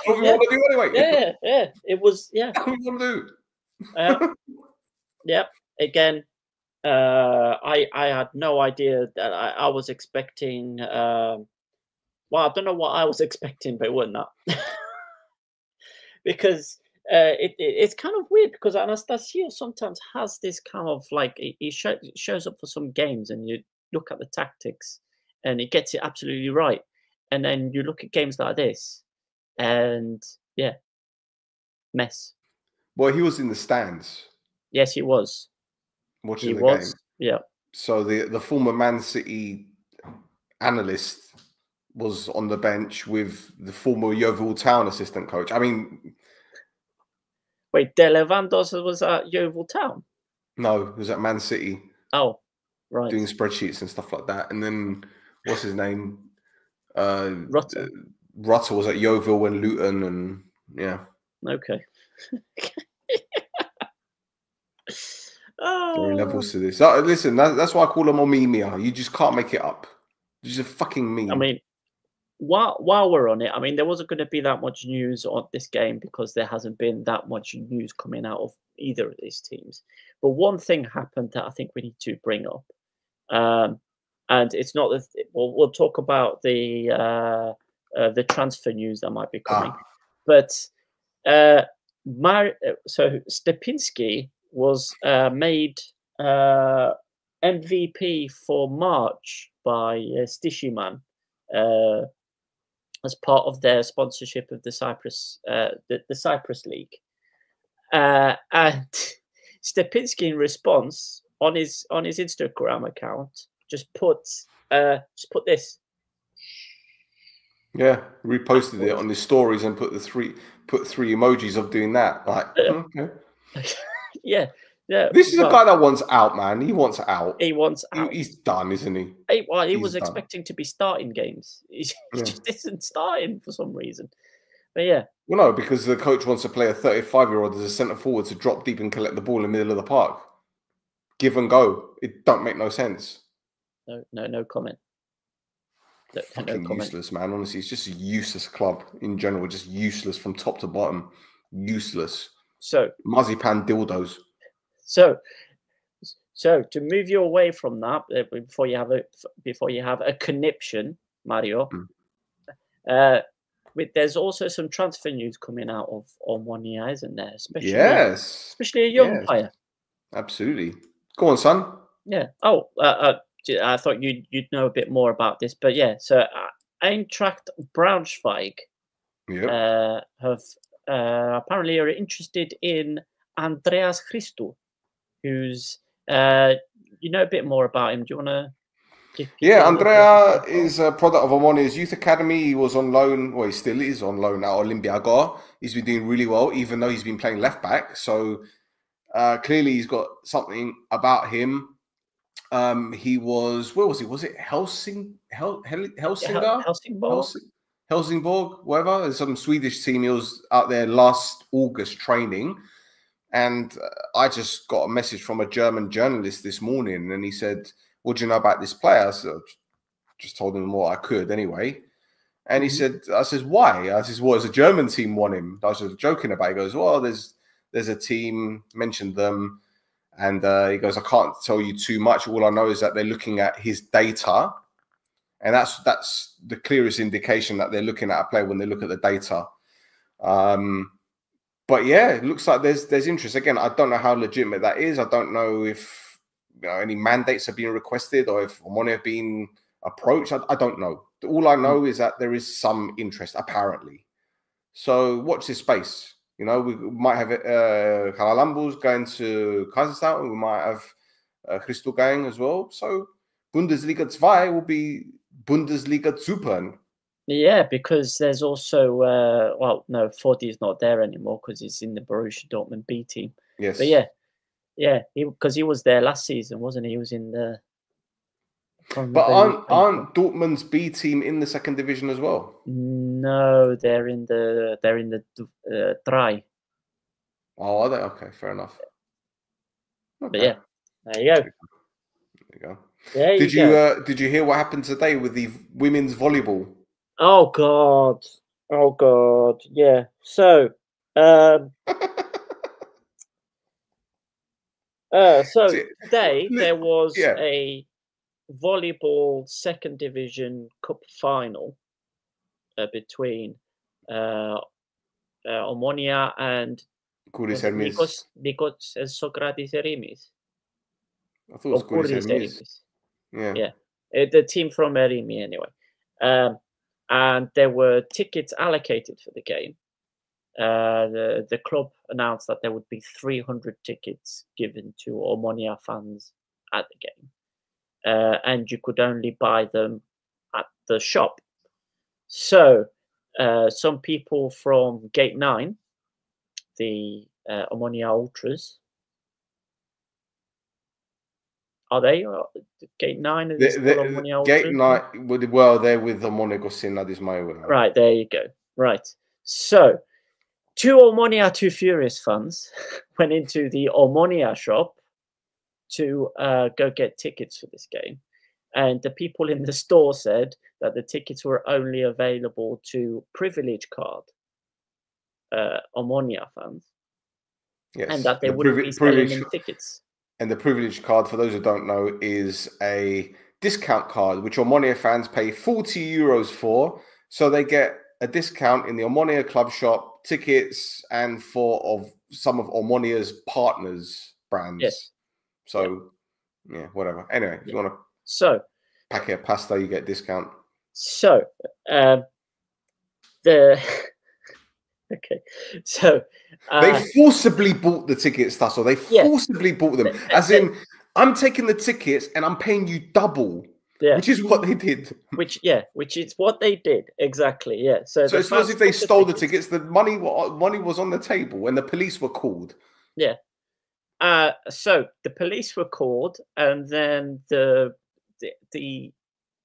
Speaker 2: what we want to do anyway.
Speaker 3: Yeah. It was,
Speaker 2: That's what we want to do.
Speaker 3: Yeah. Again, I had no idea that I was expecting. Well, I don't know what I was expecting, but it wasn't that. Because it's kind of weird, because Anastasio sometimes has this kind of like, he shows up for some games and you look at the tactics and he gets it absolutely right. And then you look at games like this and mess.
Speaker 2: Well, he was in the stands.
Speaker 3: Yes, he was.
Speaker 2: Watching the game.
Speaker 3: Yeah.
Speaker 2: So the former Man City analyst was on the bench with the former Yeovil Town assistant coach. I mean...
Speaker 3: Wait, De Levandos was at Yeovil Town?
Speaker 2: No, he was at Man City.
Speaker 3: Oh, right.
Speaker 2: Doing spreadsheets and stuff like that. And then, what's his name?
Speaker 3: Rutter.
Speaker 2: Rutter was at Yeovil and Luton, and yeah.
Speaker 3: Okay.
Speaker 2: There are levels to this. Listen, that's why I call him Omemia. You just can't make it up. You're just a fucking meme.
Speaker 3: I mean, while we're on it, I mean, there wasn't going to be that much news on this game because there hasn't been that much news coming out of either of these teams. But one thing happened that I think we need to bring up, and it's not that we'll talk about the transfer news that might be coming, but so Stepinski was made MVP for March by Stishiman as part of their sponsorship of the Cyprus League, and Stepinski, in response, on his Instagram account, just put this.
Speaker 2: Yeah, reposted it on his stories and put three emojis of doing that. Like, okay.
Speaker 3: Yeah.
Speaker 2: This is a guy that wants out, man. He wants out.
Speaker 3: He wants out.
Speaker 2: He's done, isn't he?
Speaker 3: He was expecting to be starting games. He just isn't starting for some reason. But yeah.
Speaker 2: Well, no, because the coach wants to play a 35-year-old as a centre forward to drop deep and collect the ball in the middle of the park. Give and go. It don't make no sense.
Speaker 3: No comment.
Speaker 2: Fucking useless, man. Honestly, it's just a useless club in general. Just useless from top to bottom. Useless.
Speaker 3: So
Speaker 2: marzipan dildos.
Speaker 3: So to move you away from that, before you have a conniption, Mario, there's also some transfer news coming out of Omonia, isn't there? Especially a young player.
Speaker 2: Absolutely. Go on, son.
Speaker 3: Yeah. Oh, I thought you'd know a bit more about this, but yeah. So Eintracht Braunschweig
Speaker 2: Yep.
Speaker 3: have apparently are interested in Andreas Christou, who's you know a bit more about him. Do you want to give people?
Speaker 2: Yeah,
Speaker 3: a little bit of
Speaker 2: Andrea
Speaker 3: info?
Speaker 2: is a product of Omonia's youth academy. He was on loan, well, he still is on loan at Olympiacos. He's been doing really well, even though he's been playing left back. So clearly he's got something about him. He was, where was he? Was it Helsingborg?
Speaker 3: Helsingborg.
Speaker 2: Helsingborg, whatever. There's some Swedish team. He was out there last August training. And I just got a message from a German journalist this morning, and he said, "What do you know about this player?" So just told him what I could anyway. And he said, "I says why?" I says, "Well, as a German team want him." I was just joking about it. He goes, "Well, there's a team, mentioned them," and he goes, "I can't tell you too much. All I know is that they're looking at his data, and that's the clearest indication that they're looking at a player when they look at the data." But yeah, it looks like there's interest. Again, I don't know how legitimate that is. I don't know if any mandates are being requested or if Omonia have been approached. I don't know. All I know is that there is some interest, apparently. So watch this space. We might have Kalalambos going to Kaiserslautern. We might have Christou going as well. So Bundesliga 2 will be Bundesliga Zupen.
Speaker 3: Yeah, because there's also well, no, Fordy is not there anymore because he's in the Borussia Dortmund B team.
Speaker 2: Yes.
Speaker 3: But yeah, because he was there last season, wasn't he? He was in the.
Speaker 2: But aren't Dortmund's B team in the second division as well?
Speaker 3: No, they're in the Drei.
Speaker 2: Oh, are they? Okay, fair enough. Okay.
Speaker 3: But yeah, there you go.
Speaker 2: There you go.
Speaker 3: There
Speaker 2: Did you hear what happened today with the women's volleyball?
Speaker 3: Oh God! Yeah. So, today there was a volleyball second division cup final between Omonia and
Speaker 2: Kouris Hermes.
Speaker 3: Nikos Sokratis Erimis.
Speaker 2: I thought it was Kouris Hermes.
Speaker 3: Yeah. The team from Erimi anyway. And there were tickets allocated for the game. The club announced that there would be 300 tickets given to Omonia fans at the game. And you could only buy them at the shop. So some people from Gate 9, the Omonia Ultras, are they Gate 9?
Speaker 2: Gate 9, well, they're with Omonia Gosina Dismayo.
Speaker 3: Right, there you go. Right. So, 2 Omonia 2 Furious fans went into the Omonia shop to go get tickets for this game. And the people in the store said that the tickets were only available to privilege card Omonia fans.
Speaker 2: Yes.
Speaker 3: And that they wouldn't be selling them tickets.
Speaker 2: And the privilege card, for those who don't know, is a discount card, which Omonia fans pay 40 euros for. So they get a discount in the Omonia club shop, tickets, and for some of Omonia's partners brands.
Speaker 3: Yes.
Speaker 2: So, yeah, whatever. Anyway, if you want
Speaker 3: to
Speaker 2: packet of pasta, you get discount.
Speaker 3: So, okay, so
Speaker 2: they forcibly bought the tickets, Tasso. They forcibly bought them. As in, I'm taking the tickets and I'm paying you double. Yeah. Which is what they did.
Speaker 3: Which is what they did. Exactly. Yeah. So
Speaker 2: it's not as if they stole the tickets. The money was on the table and the police were called.
Speaker 3: Yeah. So the police were called, and then the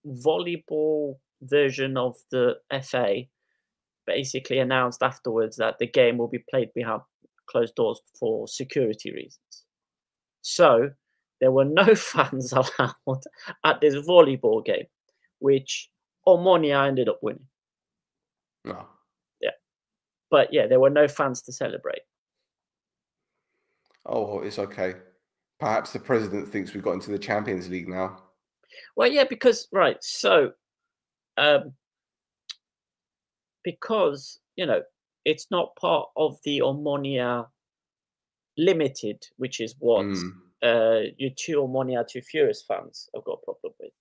Speaker 3: volleyball version of the FA basically announced afterwards that the game will be played behind closed doors for security reasons. So there were no fans allowed at this volleyball game, which Omonia ended up winning.
Speaker 2: No.
Speaker 3: Yeah. But yeah, there were no fans to celebrate.
Speaker 2: Oh, it's okay. Perhaps the president thinks we've got into the Champions League now.
Speaker 3: Well, yeah, because, right, so, because, it's not part of the Omonia Limited, which is what your 2 Omonia 2 Furious fans have got a problem with.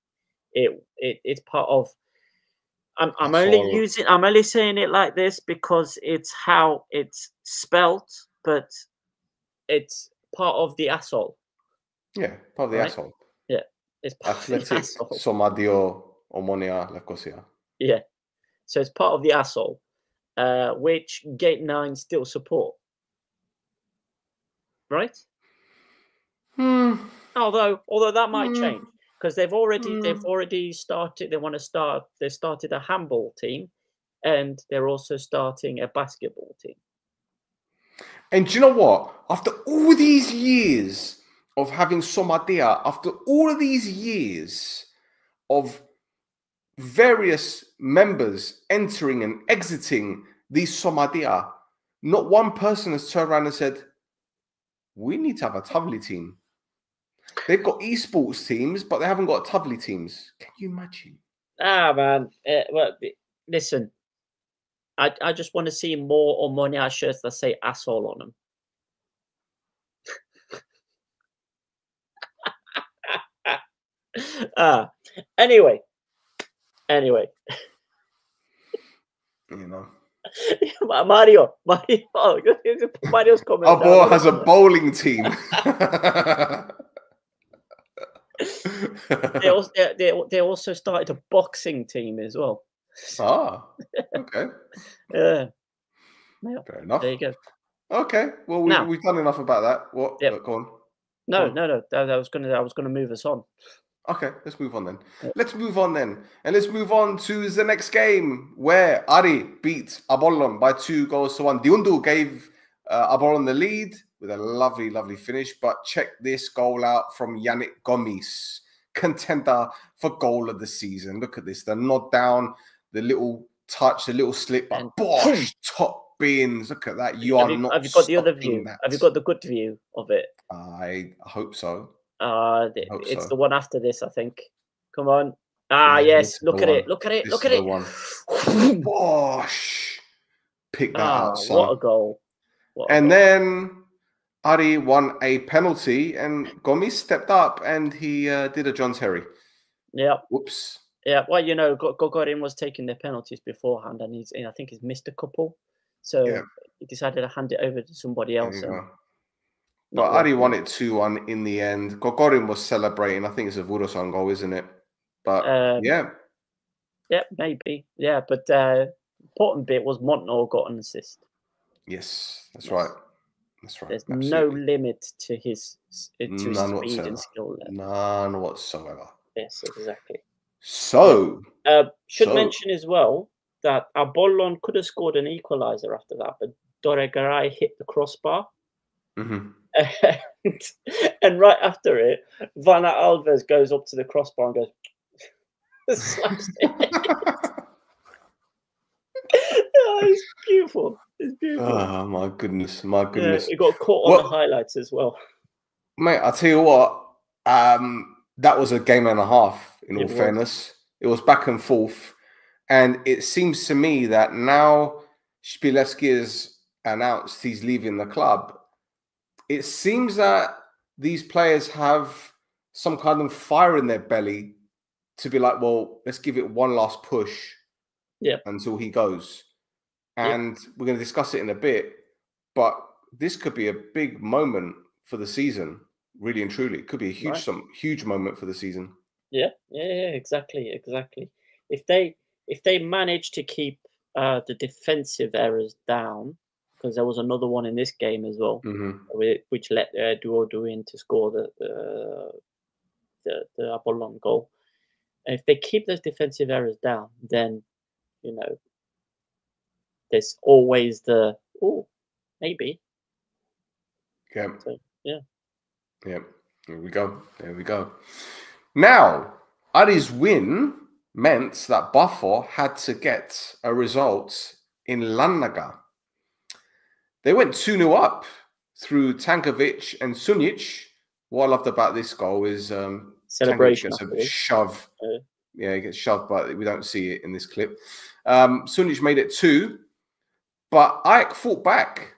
Speaker 3: It's part of I'm
Speaker 2: That's
Speaker 3: only
Speaker 2: all.
Speaker 3: I'm only saying it like this because it's how it's spelt, but it's part of the asshole.
Speaker 2: Yeah, part of the
Speaker 3: Right?
Speaker 2: asshole.
Speaker 3: Yeah, it's part of the
Speaker 2: Athletic
Speaker 3: asshole.
Speaker 2: Somadio Omonia Leukosia.
Speaker 3: Yeah, so it's part of the asshole, which Gate 9 still support. Right?
Speaker 2: Hmm.
Speaker 3: Although that might
Speaker 2: Hmm.
Speaker 3: change because they've
Speaker 2: Hmm.
Speaker 3: already started. They started a handball team, and they're also starting a basketball team.
Speaker 2: And do you know what? After all these years of having Somadia, after all of these years of various members entering and exiting these Somadia, not one person has turned around and said, we need to have a Tavli team. They've got esports teams, but they haven't got Tavli teams. Can you imagine?
Speaker 3: Ah, man. Listen, I just want to see more Omonia shirts that say asshole on them. Anyway.
Speaker 2: You know.
Speaker 3: Mario's comment.
Speaker 2: Our boy has a bowling team.
Speaker 3: They also started a boxing team as well.
Speaker 2: Okay.
Speaker 3: Yeah.
Speaker 2: Fair enough.
Speaker 3: There you go.
Speaker 2: Okay. Well, we've done enough about that. What?
Speaker 3: Yep.
Speaker 2: Go on.
Speaker 3: No. I was gonna move us on.
Speaker 2: Okay, let's move on then.
Speaker 3: Yep.
Speaker 2: Let's move on then. And let's move on to the next game where Ari beat Apollon by 2-1. Diundu gave Apollon the lead with a lovely, lovely finish. But check this goal out from Yannick Gomis, contender for goal of the season. Look at this. The nod down, the little touch, the little slip, but bosh, top bins. Look at that.
Speaker 3: Have you got the other view? Have you got the good view of it?
Speaker 2: I hope so.
Speaker 3: It's the one after this, I think. Come on. Yes. Look at it. Look at it. Look at it.
Speaker 2: Bosh. Pick that out, son.
Speaker 3: What a goal.
Speaker 2: Then Ari won a penalty and Gomis stepped up and he did a John Terry.
Speaker 3: Yeah.
Speaker 2: Whoops.
Speaker 3: Yeah. Well, you know, Gogorin was taking their penalties beforehand and I think he's missed a couple. So he decided to hand it over to somebody else.
Speaker 2: But Ari won it 2-1 in the end. Gogorin was celebrating. I think it's a Vurosan goal, isn't it? But yeah.
Speaker 3: Yeah, maybe. Yeah, but important bit was Montnor got an assist.
Speaker 2: Yes, that's right. That's right.
Speaker 3: There's
Speaker 2: absolutely
Speaker 3: no limit to his speed
Speaker 2: whatsoever.
Speaker 3: and skill level.
Speaker 2: None whatsoever.
Speaker 3: Yes, exactly.
Speaker 2: So
Speaker 3: should mention as well that Apollon could have scored an equalizer after that, but Doregaray hit the crossbar.
Speaker 2: Mm-hmm.
Speaker 3: And right after it, Vanna Alves goes up to the crossbar and goes slaps it. It's beautiful. It's beautiful.
Speaker 2: Oh my goodness, my goodness.
Speaker 3: It got caught on the highlights as well.
Speaker 2: Mate, I'll tell you what, that was a game and a half, in all fairness. It was back and forth. And it seems to me that now Shpilevsky has announced he's leaving the club. It seems that these players have some kind of fire in their belly to be like, well, let's give it one last push until he goes. And we're going to discuss it in a bit. But this could be a big moment for the season, really and truly. It could be a huge moment for the season. Yeah,
Speaker 3: exactly. If they manage to keep the defensive errors down, because there was another one in this game as well, which let Duoduin to score the Apollon goal. And if they keep those defensive errors down, then there's always the maybe.
Speaker 2: Yeah.
Speaker 3: So, yeah.
Speaker 2: There we go. Now, Ari's win meant that Buffon had to get a result in Larnaca. They went 2-0 up through Tankovic and Sunic. What I loved about this goal is
Speaker 3: celebration.
Speaker 2: Tankovic gets a shove. Yeah, he gets shoved, but we don't see it in this clip. Sunic made it 2, but Ike fought back.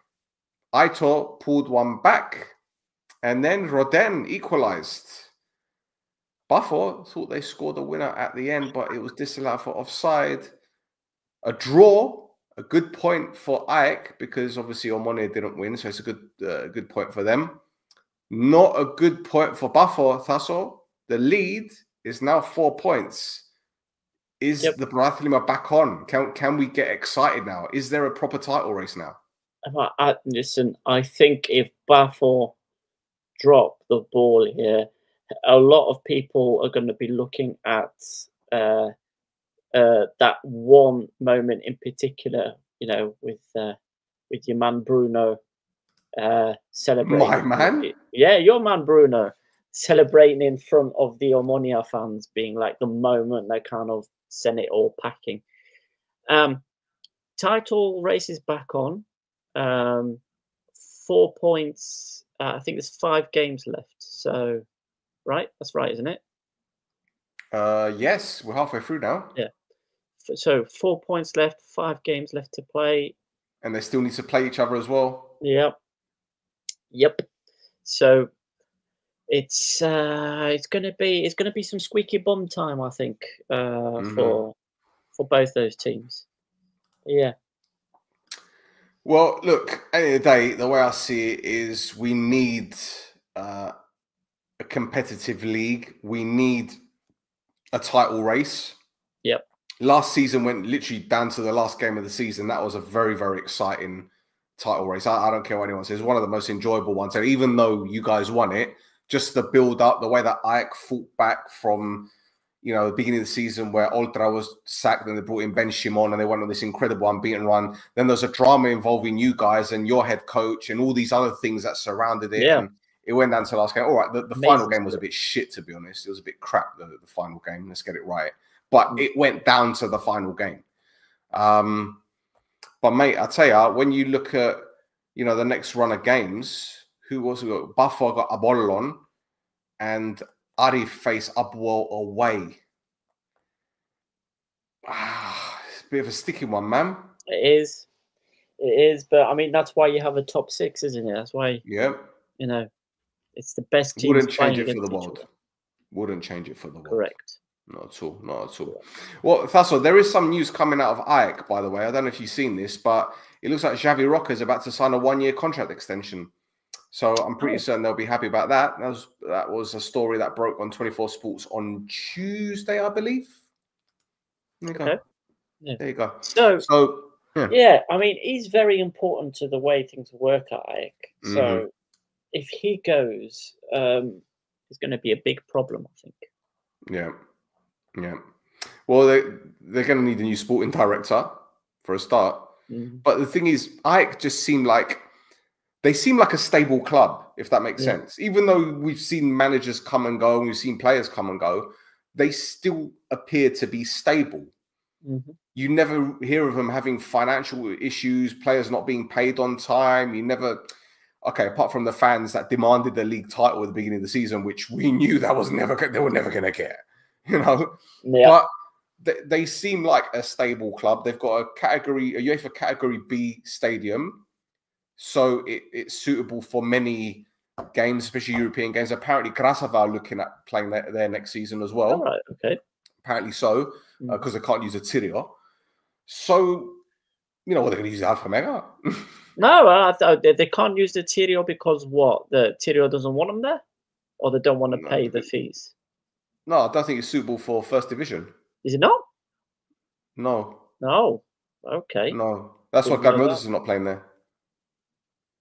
Speaker 2: Aitor pulled one back, and then Rodin equalized. Buffon thought they scored a winner at the end, but it was disallowed for offside. A draw, a good point for AEK because obviously Omonia didn't win, so it's a good point for them. Not a good point for Bafo, Tasso. The lead is now 4 points. Is the Barath back on? Can we get excited now? Is there a proper title race now?
Speaker 3: Listen, I think if Bafo drop the ball here, a lot of people are going to be looking at that one moment in particular, with your man Bruno celebrating.
Speaker 2: My man?
Speaker 3: Yeah, your man Bruno celebrating in front of the Omonia fans, being like the moment they kind of sent it all packing. Title race is back on. 4 points. I think there's 5 games left. So, right? That's right, isn't it?
Speaker 2: Yes, we're halfway through now.
Speaker 3: Yeah. So 4 points left, 5 games left to play,
Speaker 2: and they still need to play each other as well.
Speaker 3: Yep. So it's gonna be some squeaky bum time, I think, for both those teams. Yeah.
Speaker 2: Well, look, at the end of the day, the way I see it is we need a competitive league. We need a title race.
Speaker 3: Yep.
Speaker 2: Last season went literally down to the last game of the season. That was a very, very exciting title race. I don't care what anyone says. It was one of the most enjoyable ones. And even though you guys won it, just the build up, the way that AEK fought back from, the beginning of the season where Oltra was sacked and they brought in Ben Shimon and they went on this incredible unbeaten run. Then there's a drama involving you guys and your head coach and all these other things that surrounded it.
Speaker 3: Yeah.
Speaker 2: And it went down to the last game. All right, the final game was a bit shit, to be honest. It was a bit crap, the final game. Let's get it right. But it went down to the final game. But, mate, I tell you, when you look at, the next run of games, who was it? Bafo got Apollon and Arif face Upwell away. It's a bit of a sticky one, man.
Speaker 3: It is. But, I mean, that's why you have a top 6, isn't it? That's why, it's the best team.
Speaker 2: Wouldn't change it for the world. Wouldn't change it for the world.
Speaker 3: Correct.
Speaker 2: Not at all. Well, Tasso, there is some news coming out of AEK, by the way. I don't know if you've seen this, but it looks like Xavi Roca is about to sign a 1-year contract extension. So I'm pretty certain they'll be happy about that. That was a story that broke on 24 Sports on Tuesday, I believe. There you go.
Speaker 3: Okay. Yeah.
Speaker 2: There you go.
Speaker 3: So yeah, I mean, he's very important to the way things work at AEK. So if he goes, it's going to be a big problem, I think.
Speaker 2: Yeah. Well, they're going to need a new sporting director for a start. But the thing is, AEK just seem like a stable club, if that makes sense. Even though we've seen managers come and go and we've seen players come and go, they still appear to be stable. You never hear of them having financial issues, players not being paid on time. You never... Okay, apart from the fans that demanded the league title at the beginning of the season, which we knew they were never going to get, But they seem like a stable club. They've got a UEFA Category B stadium, so it's suitable for many games, especially European games. Apparently, Krasava are looking at playing there next season as well.
Speaker 3: All right, okay.
Speaker 2: Apparently so, because they can't use a Tyria. So, what they're going to use Alpha Mega?
Speaker 3: No, they can't use the Tyria because what? The Tyria doesn't want them there? Or they don't want to pay the fees?
Speaker 2: No, I don't think it's suitable for First Division.
Speaker 3: Is it not?
Speaker 2: No.
Speaker 3: Okay.
Speaker 2: No. That's why Garmodis is not playing there.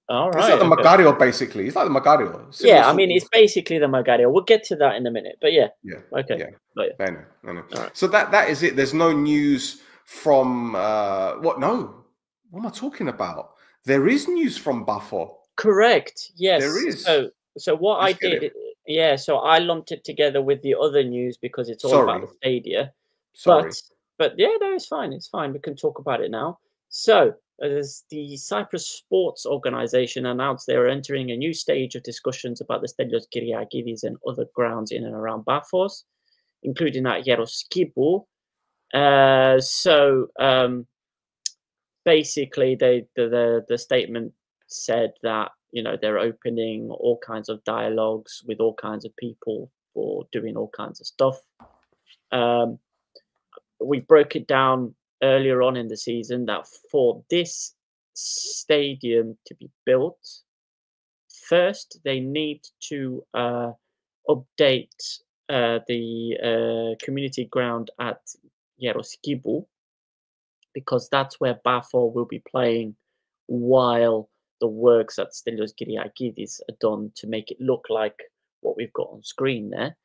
Speaker 3: All right.
Speaker 2: It's like the Magario, basically. It's like the Magario.
Speaker 3: I mean, it's basically the Magario. We'll get to that in a minute. But yeah. Okay.
Speaker 2: Yeah. I know. Right. So that is it. There's no news from... What? No. What am I talking about? There is news from Bafo.
Speaker 3: Correct. Yes.
Speaker 2: There is.
Speaker 3: So what I did... Yeah, so I lumped it together with the other news because it's all about the Stadia.
Speaker 2: Sorry.
Speaker 3: But yeah, no, it's fine. It's fine. We can talk about it now. So as the Cyprus Sports Organization announced they are entering a new stage of discussions about the Stelios Kyriakidis and other grounds in and around Bafos, including at Yeroskipu. Basically, the statement said that they're opening all kinds of dialogues with all kinds of people for doing all kinds of stuff. We broke it down earlier on in the season that for this stadium to be built, first they need to update the community ground at Yeroskibu, because that's where Bafor will be playing while the works at Stelios Kyriakidis are done to make it look like what we've got on screen there.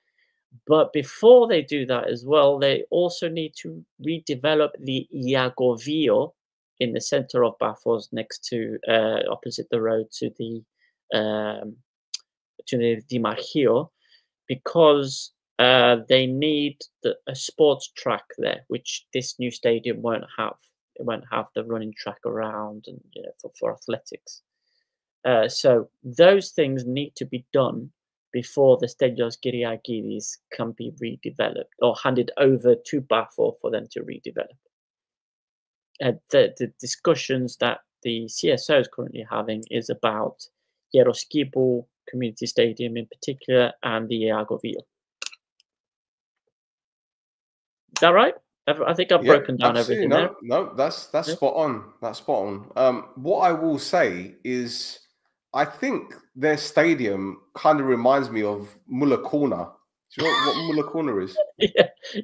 Speaker 3: But before they do that as well, they also need to redevelop the Iagovio in the center of Bafos, next to opposite the road to the Dimachio, because they need a sports track there, which this new stadium won't have. It won't have the running track around and for athletics. So those things need to be done before the Stelios Kyriakidis can be redeveloped or handed over to Bafor for them to redevelop. The discussions that the CSO is currently having is about Yeroskibu Community Stadium in particular and the Iagovio. Is that right? I think I've broken down everything there.
Speaker 2: No, that's spot on. That's spot on. What I will say is, I think their stadium kind of reminds me of Mulakona. Do you know what Mulakona is?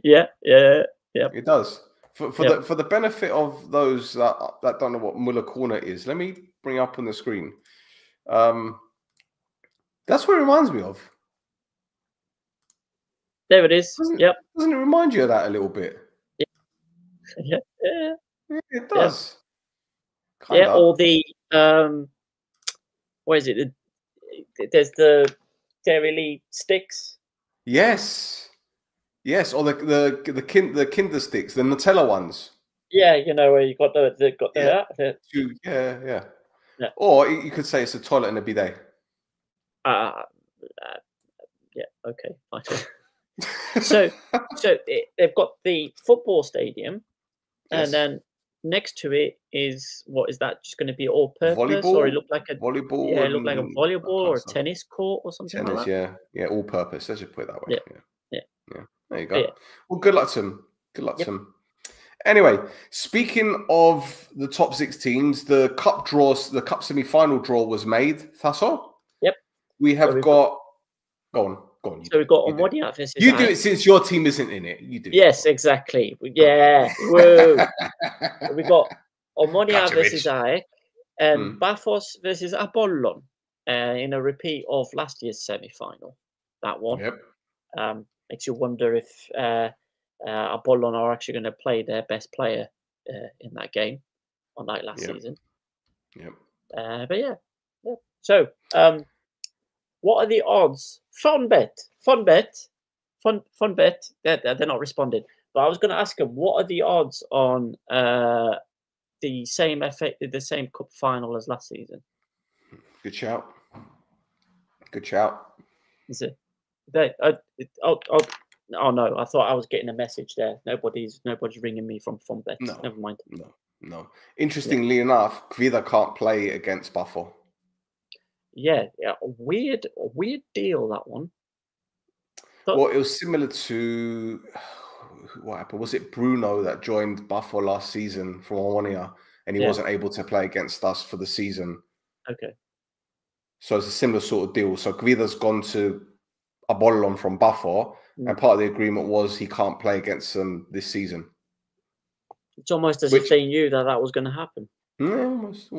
Speaker 3: Yeah.
Speaker 2: It does. For the benefit of those that don't know what Mulakona is, let me bring it up on the screen. That's what it reminds me of.
Speaker 3: There it is.
Speaker 2: Doesn't it remind you of that a little bit?
Speaker 3: Yeah,
Speaker 2: it does.
Speaker 3: Yeah, or the what is it? There's the Dairy Lee sticks.
Speaker 2: Yes, or the Kinder sticks, the Nutella ones.
Speaker 3: Yeah, where you got the
Speaker 2: yeah. Or you could say it's a toilet and a bidet.
Speaker 3: Yeah. Okay. Fine. So they've got the football stadium, and then next to it is, what is that? Just going to be all purpose,
Speaker 2: volleyball,
Speaker 3: or it looked like a
Speaker 2: volleyball?
Speaker 3: Yeah, it looked like a volleyball or a tennis court or something like that.
Speaker 2: Yeah, all purpose. Let's just put it that way.
Speaker 3: Yeah.
Speaker 2: There you go. Well, good luck to them. Good luck to them. Anyway, speaking of the top 6 teams, the cup semi-final draw was made. Tasso?
Speaker 3: Yep.
Speaker 2: We have got. Go on.
Speaker 3: So we've got Omonia versus.
Speaker 2: You do it since your team isn't in it. You do.
Speaker 3: Yes, exactly. Yeah. Woo. We got Omonia versus AEK and Bafos versus Apollon in a repeat of last year's semi-final. That one.
Speaker 2: Yep.
Speaker 3: Makes you wonder if Apollon are actually going to play their best player in that game, unlike last season.
Speaker 2: Yep.
Speaker 3: But yeah. So, what are the odds? Fun bet. They're not responding. But I was going to ask them, what are the odds on the same cup final as last season?
Speaker 2: Good shout.
Speaker 3: Is it? Oh no! I thought I was getting a message there. Nobody's ringing me from FunBet.
Speaker 2: No,
Speaker 3: never mind.
Speaker 2: No. Interestingly enough, Kvida can't play against Bafor.
Speaker 3: Yeah, a weird deal, that one.
Speaker 2: Well, it was similar to what happened. Was it Bruno that joined Bafor last season from Omonia, and he wasn't able to play against us for the season?
Speaker 3: Okay.
Speaker 2: So it's a similar sort of deal. So Kvida's gone to Apollon from Bafor, and part of the agreement was he can't play against them this season.
Speaker 3: It's almost as if they knew that was going to happen.
Speaker 2: Almost.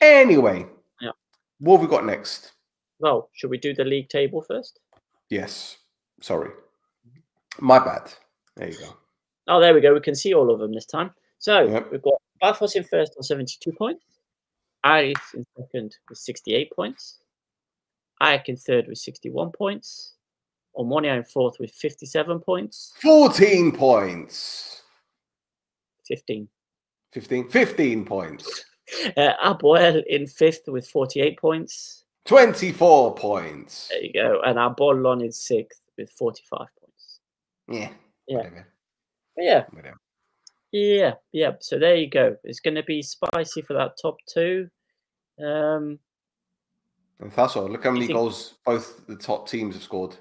Speaker 2: Anyway, what have we got next?
Speaker 3: Well, should we do the league table first?
Speaker 2: Yes. Sorry. My bad. There you go.
Speaker 3: Oh, there we go. We can see all of them this time. So we've got Bafos in first on 72 points. AEK in second with 68 points. AEK in third with 61 points. Omonia in fourth with 57 points.
Speaker 2: 14 points.
Speaker 3: 15
Speaker 2: points.
Speaker 3: Apoel in fifth with 48 points.
Speaker 2: 24 points.
Speaker 3: There you go. And Apollon in sixth with 45 points.
Speaker 2: Yeah.
Speaker 3: Yeah. So there you go. It's going to be spicy for that top 2.
Speaker 2: And Tasso, look how many goals both the top teams have scored.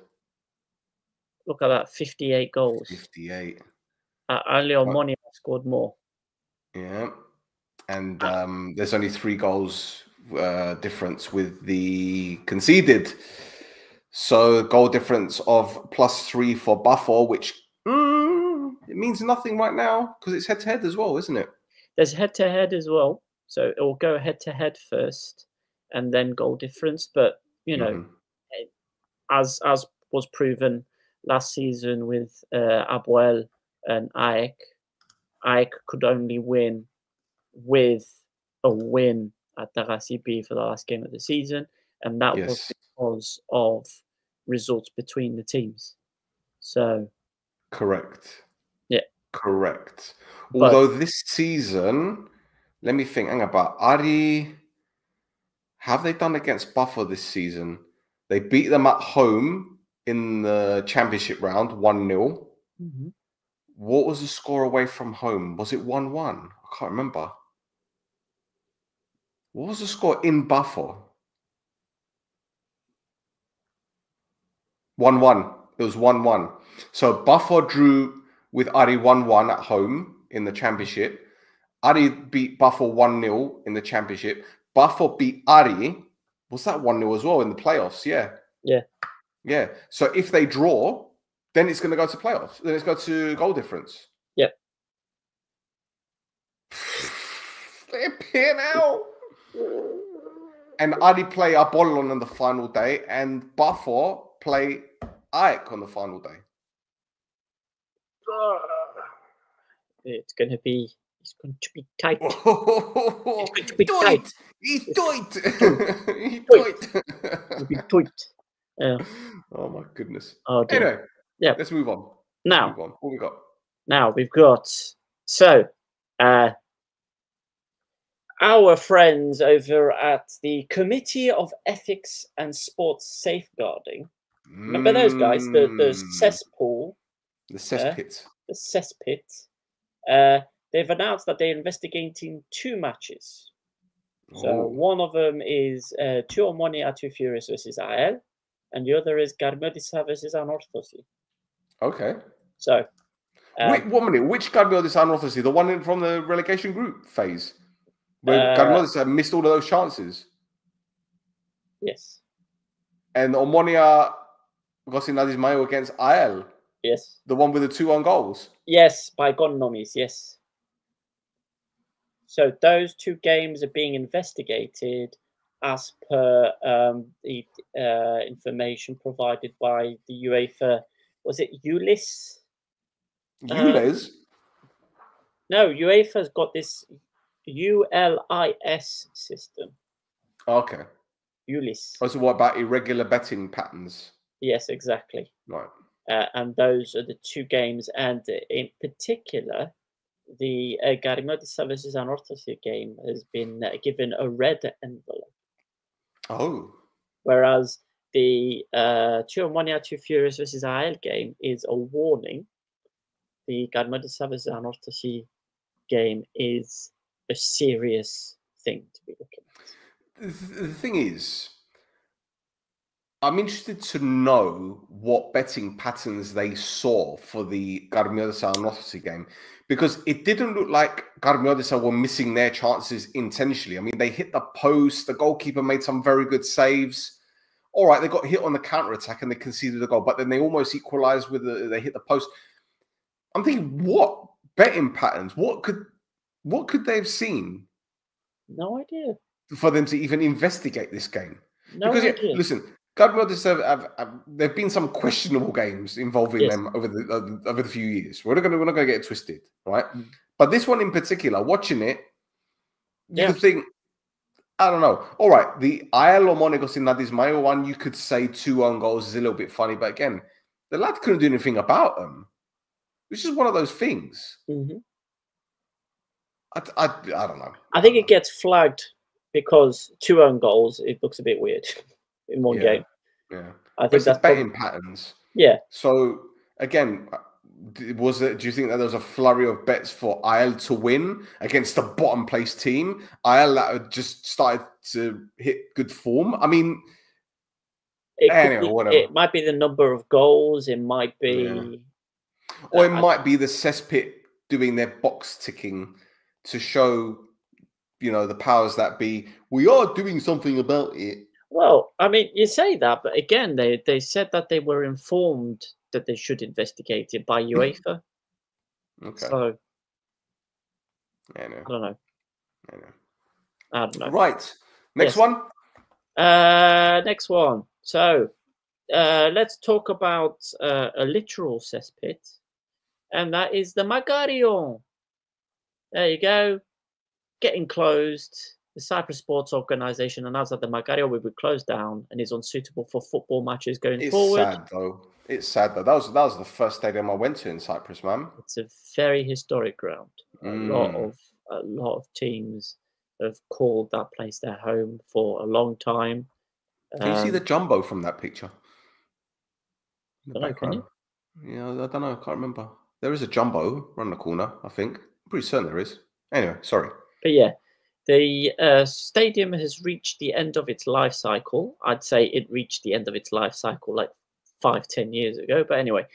Speaker 3: Look at that, 58 goals.
Speaker 2: 58.
Speaker 3: only Omonia scored more.
Speaker 2: Yeah. And there's only 3 goals difference with the conceded. So goal difference of +3 for Buffalo, which it means nothing right now because it's head-to-head as well, isn't it?
Speaker 3: There's head-to-head as well. So it will go head-to-head first and then goal difference. But, you know, as was proven last season with Abuel and AEK could only win with a win at Darassi B for the last game of the season, and that was because of results between the teams. So
Speaker 2: correct.
Speaker 3: Yeah.
Speaker 2: Correct. Although this season, let me think. Hang about Ari. Have they done against Buffalo this season? They beat them at home in the championship round, 1-0.
Speaker 3: Mm-hmm.
Speaker 2: What was the score away from home? Was it 1-1? I can't remember. What was the score in Buffalo? 1-1. It was 1-1. So Buffalo drew with Ari 1-1 at home in the championship. Ari beat Buffalo 1-0 in the championship. Buffalo beat Ari. Was that 1-0 as well in the playoffs? Yeah.
Speaker 3: Yeah.
Speaker 2: Yeah. So if they draw, then it's going to go to playoffs. Then it's go to goal difference.
Speaker 3: Yep.
Speaker 2: They're peeing out. And Ari play Apollon on the final day, and Buffalo play AEK on the final day.
Speaker 3: It's going to be tight.
Speaker 2: It's
Speaker 3: going to be tight.
Speaker 2: He's tight. He's
Speaker 3: tight. It'll be tight.
Speaker 2: Oh my goodness.
Speaker 3: Oh, dear.
Speaker 2: Anyway, let's move on.
Speaker 3: Now,
Speaker 2: what we got?
Speaker 3: Now we've got our friends over at the Committee of Ethics and Sports Safeguarding. Remember those guys? The cesspool.
Speaker 2: The cesspit.
Speaker 3: The cesspit. They've announced that they're investigating 2 matches. So one of them is 2 Omonia, 2 Furious versus AEL, and the other is Garmodisa versus Anorthosi.
Speaker 2: Okay.
Speaker 3: So,
Speaker 2: wait 1 minute. Which Garmodisa Anorthosi? The one from the relegation group phase, where Garmodisa missed all of those chances.
Speaker 3: Yes.
Speaker 2: And Omonia Gosinadis Mayo against AEL.
Speaker 3: Yes.
Speaker 2: The one with the 2 on goals.
Speaker 3: Yes, by Gonnomis, yes. So those 2 games are being investigated as per the information provided by the UEFA. Was it ULIS?
Speaker 2: ULIS?
Speaker 3: No, UEFA's got this ULIS system.
Speaker 2: Okay.
Speaker 3: ULIS.
Speaker 2: Oh, so what about irregular betting patterns?
Speaker 3: Yes, exactly.
Speaker 2: Right.
Speaker 3: And those are the 2 games, and in particular, the Garmodisa versus Anorthosi game has been given a red envelope.
Speaker 2: Oh.
Speaker 3: Whereas the 2 Omonia, 2 Furious versus AEL game is a warning. The Garmodisa versus Anorthosi game is a serious thing to be looking at.
Speaker 2: The thing is, I'm interested to know what betting patterns they saw for the Garmodisa Anorthosi game, because it didn't look like Garmodisa were missing their chances intentionally. I mean, they hit the post. The goalkeeper made some very good saves. All right, they got hit on the counter-attack and they conceded a goal, but then they almost equalized with they hit the post. I'm thinking, what betting patterns? What could they have seen?
Speaker 3: No idea.
Speaker 2: For them to even investigate this game.
Speaker 3: No idea.
Speaker 2: Listen, Garmodisa there've been some questionable games involving them over the few years. We're not going to get it twisted, right? But this one in particular, watching it, you could think, I don't know. All right, the AEL Omonia Gosinadis Mayo one, you could say 2 own goals is a little bit funny, but again, the lad couldn't do anything about them. Which is one of those things.
Speaker 3: Mm-hmm.
Speaker 2: I don't know.
Speaker 3: I think it gets flagged because 2 own goals, it looks a bit weird in one game.
Speaker 2: Yeah.
Speaker 3: I think that's
Speaker 2: betting patterns.
Speaker 3: Yeah.
Speaker 2: So again, do you think that there was a flurry of bets for AEL to win against the bottom place team? AEL that had just started to hit good form. I mean,
Speaker 3: whatever. It might be the number of goals. It might be
Speaker 2: Or it might be the cesspit doing their box ticking to show, the powers that be, we are doing something about it.
Speaker 3: Well, I mean, you say that, but again, they said that they were informed that they should investigate it by UEFA.
Speaker 2: Okay.
Speaker 3: So,
Speaker 2: Yeah, no.
Speaker 3: I don't know. I don't know.
Speaker 2: Right. Next
Speaker 3: Yes.
Speaker 2: one.
Speaker 3: Next one. So, let's talk about a literal cesspit, and that is the Magarion. There you go. Getting closed. The Cyprus Sports Organisation announced that the Magarion will be closed down and is unsuitable for football matches going forward.
Speaker 2: It's sad though. That was the first stadium I went to in Cyprus, man.
Speaker 3: It's a very historic ground. A lot of teams have called that place their home for a long time.
Speaker 2: Can you see the jumbo from that picture? In the
Speaker 3: background?
Speaker 2: Yeah, I don't know. I can't remember. There is a jumbo around the corner, I think. I'm pretty certain there is. Anyway, sorry.
Speaker 3: But yeah, the stadium has reached the end of its life cycle. I'd say it reached the end of its life cycle like 5-10 years ago. But anyway,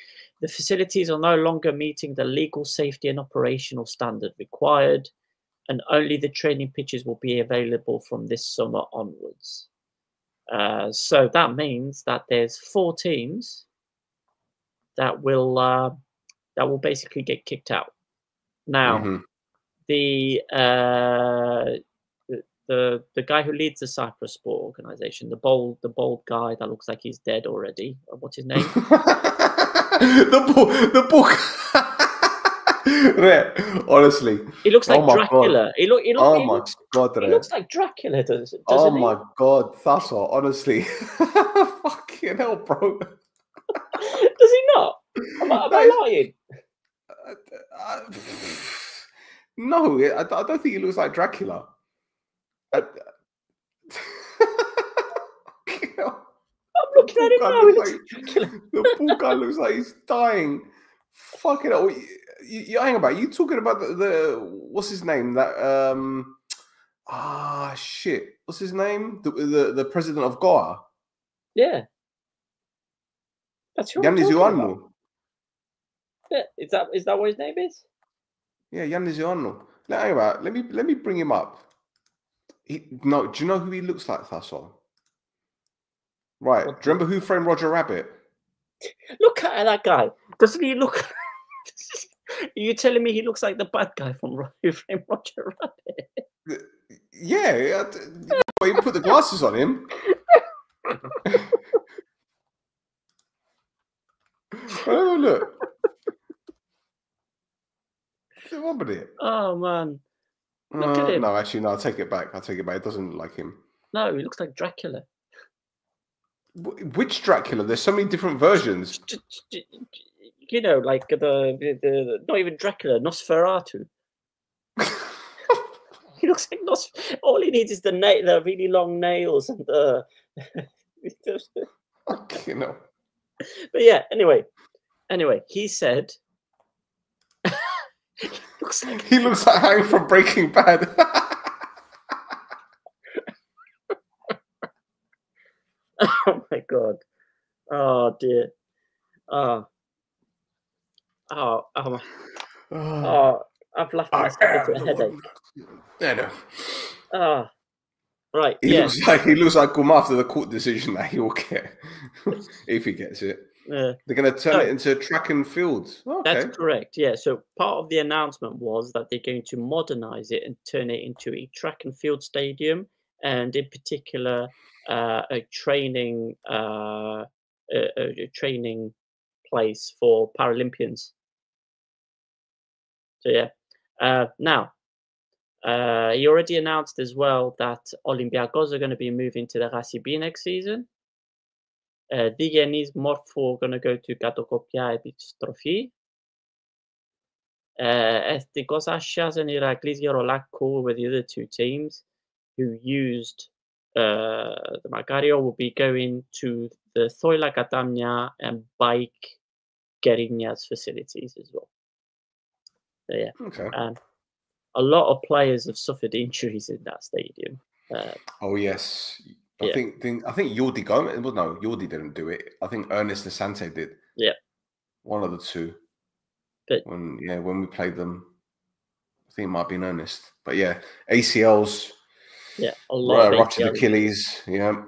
Speaker 3: the facilities are no longer meeting the legal, safety and operational standard required, and only the training pitches will be available from this summer onwards. So that means that there's 4 teams that will basically get kicked out. Now, the guy who leads the Cyprus Sport Organisation, the bald guy that looks like he's dead already. What's his name?
Speaker 2: the book. Honestly,
Speaker 3: he looks like Dracula. He looks like Dracula. Doesn't
Speaker 2: oh
Speaker 3: he?
Speaker 2: my god, Thasso, honestly, fucking hell, bro.
Speaker 3: Does he not? Am I lying?
Speaker 2: No, I don't think he looks like Dracula.
Speaker 3: I'm looking at him now. He looks like Dracula.
Speaker 2: The poor guy looks like he's dying. Fucking hell. Hang about. You talking about the what's his name? That shit. What's his name? The president of Goa.
Speaker 3: Yeah. That's who
Speaker 2: Yannis Ioannou.
Speaker 3: Yeah, is that what his name is?
Speaker 2: Yeah, Yannis Ioannou. Now, hang about. Let me bring him up. No, do you know who he looks like, Thasso? Right. Do you remember Who Framed Roger Rabbit?
Speaker 3: Look at that guy. Doesn't he look? Are you telling me he looks like the bad guy from Who Framed Roger Rabbit?
Speaker 2: Yeah. You put the glasses on him. Oh, look. What's wrong with it?
Speaker 3: Oh man. Look at him.
Speaker 2: No, actually, no. I'll take it back. It doesn't look like him.
Speaker 3: No, he looks like Dracula.
Speaker 2: Which Dracula? There's so many different versions.
Speaker 3: You know, like the not even Dracula, Nosferatu. He looks like all he needs is the really long nails and the.
Speaker 2: You know.
Speaker 3: But yeah, anyway, he said.
Speaker 2: He looks like Hank from Breaking Bad.
Speaker 3: Oh my god! Oh dear! I've laughed myself into a headache.
Speaker 2: Yeah, no.
Speaker 3: Right.
Speaker 2: He looks like him after the court decision that he will get if he gets it. They're going to turn it into track and field. Okay.
Speaker 3: That's correct. Yeah. So part of the announcement was that they're going to modernize it and turn it into a track and field stadium, and in particular, a training place for Paralympians. So yeah. Now, he already announced as well that Olympiacos are going to be moving to the Rasibi next season. Digenis Morpho are going to go to Katokopia Epistrophi. Ethnikos Ashias and Iraklis Gerolakou were the other 2 teams who used the Magarion. Will be going to the Thoila Katamia and Bike Gerinas facilities as well. So yeah.
Speaker 2: Okay.
Speaker 3: A lot of players have suffered injuries in that stadium.
Speaker 2: Oh yes, I think Jordi Gomez. Well, no, Jordi didn't do it. I think Ernest Asante did.
Speaker 3: Yeah,
Speaker 2: one of the 2.
Speaker 3: But
Speaker 2: when we played them, I think it might be in earnest. But yeah, ACLs.
Speaker 3: Yeah, a lot of
Speaker 2: ruptured
Speaker 3: ACLs.
Speaker 2: Achilles. Yeah.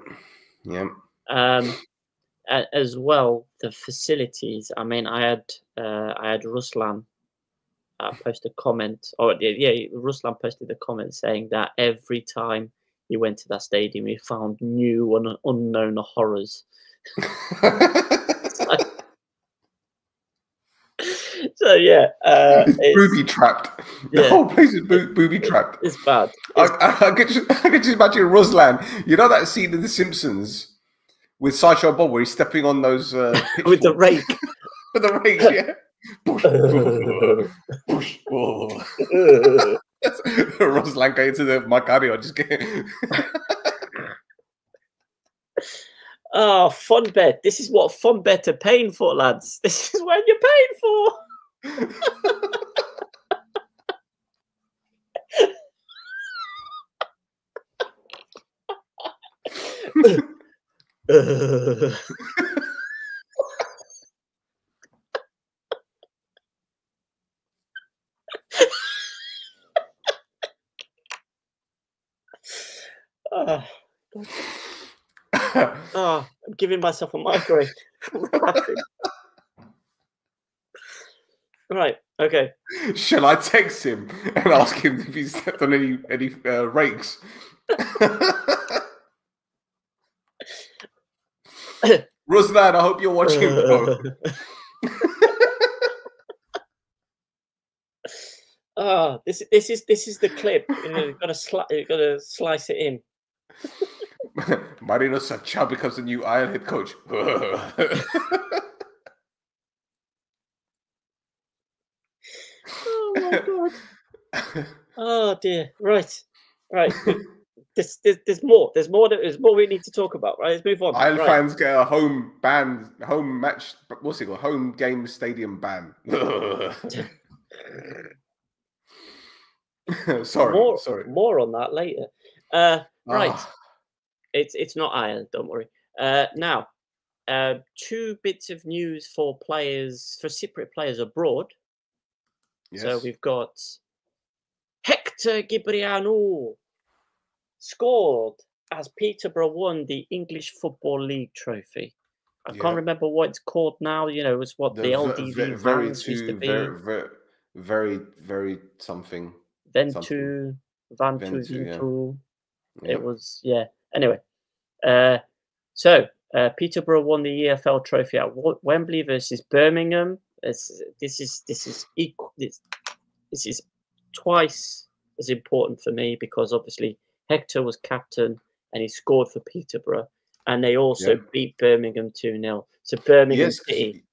Speaker 3: As well, the facilities. I mean, I had Ruslan post a comment, or Ruslan posted a comment saying that every time he went to that stadium, he found new and unknown horrors. So yeah, it's
Speaker 2: booby trapped. The whole place is booby trapped.
Speaker 3: It's bad.
Speaker 2: I could just imagine Ruslan. You know that scene in The Simpsons with Sideshow Bob where he's stepping on those
Speaker 3: with the rake.
Speaker 2: With the rake, yeah. Push. Ruslan going to the Macario, just getting.
Speaker 3: Oh, fun bet. This is what fun bet are paying for, lads. This is what you're paying for. Oh, I'm giving myself a migraine. Right. Okay.
Speaker 2: Shall I text him and ask him if he's stepped on any rakes? Ruslan, I hope you're watching, bro.
Speaker 3: Oh, this is the clip. You've got to slice it in.
Speaker 2: Marino Sacchao becomes the new Iron head coach.
Speaker 3: Oh my god! Oh dear. Right. There's more. There's more we need to talk about. Right. Let's move on.
Speaker 2: Iron fans get a home match. What's it called? Home game stadium ban. Sorry.
Speaker 3: More on that later. Right. It's not Ireland, don't worry. Now, 2 bits of news for Cypriot players abroad. Yes. So we've got Hector Gybrianou scored as Peterborough won the English Football League trophy. I can't remember what it's called now. You know, it's what the LDV Vans used to be.
Speaker 2: Very, very something.
Speaker 3: Ventu, Ventu. It was, Anyway, so Peterborough won the EFL trophy at Wembley versus Birmingham. This is twice as important for me because obviously Hector was captain and he scored for Peterborough, and they also beat Birmingham 2-0. So Birmingham City.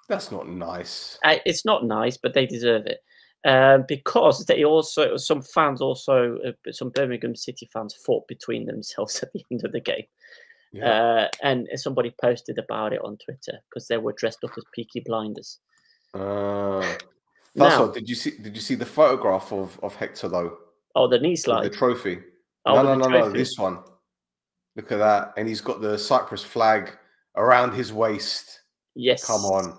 Speaker 2: That's not nice.
Speaker 3: It's not nice, but they deserve it. Because they also, some Birmingham City fans fought between themselves at the end of the game. And somebody posted about it on Twitter because they were dressed up as Peaky Blinders.
Speaker 2: Did you see the photograph of Hector though?
Speaker 3: Oh, the knee slide.
Speaker 2: The trophy.
Speaker 3: Oh,
Speaker 2: no, this one. Look at that. And he's got the Cyprus flag around his waist.
Speaker 3: Yes.
Speaker 2: Come on.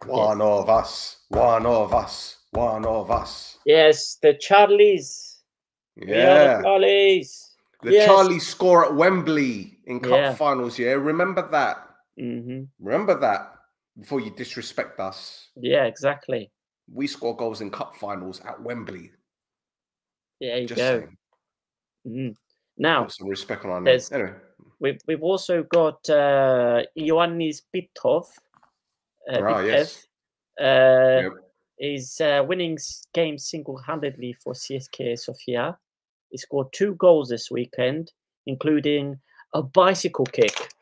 Speaker 2: One of us.
Speaker 3: Yes, the Charlies.
Speaker 2: Yeah.
Speaker 3: The Charlies.
Speaker 2: The Charlies score at Wembley in cup finals, Remember that.
Speaker 3: Mm-hmm.
Speaker 2: Remember that before you disrespect us.
Speaker 3: Yeah, exactly.
Speaker 2: We score goals in cup finals at Wembley.
Speaker 3: Yeah, you go. Mm-hmm. Now,
Speaker 2: put some respect on our name. Anyway.
Speaker 3: We've also got Ioannis Bitov. He's winning games single-handedly for CSKA Sofia. He scored 2 goals this weekend, including a bicycle kick.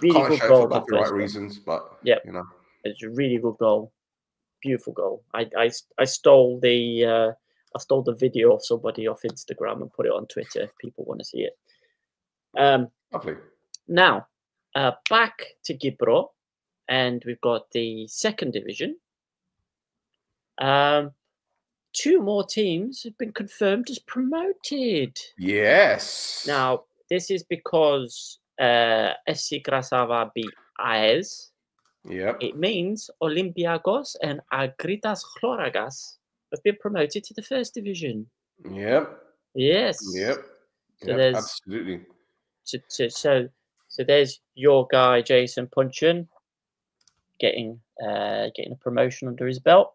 Speaker 3: Really good goal.
Speaker 2: For copyright reasons, but
Speaker 3: it's a really good goal. Beautiful goal. I stole the video of somebody off Instagram and put it on Twitter if people want to see it.
Speaker 2: Lovely.
Speaker 3: Now, back to Gibro, and we've got the 2nd division. 2 more teams have been confirmed as promoted.
Speaker 2: Yes.
Speaker 3: Now, this is because FC Krasava beat AES,
Speaker 2: Yep.
Speaker 3: it means Olympiacos and Agridas Chloragas have been promoted to the first division.
Speaker 2: Yep.
Speaker 3: Yes.
Speaker 2: Yep.
Speaker 3: So
Speaker 2: Yep.
Speaker 3: there's
Speaker 2: Absolutely.
Speaker 3: so there's your guy Jason Punchin getting a promotion under his belt.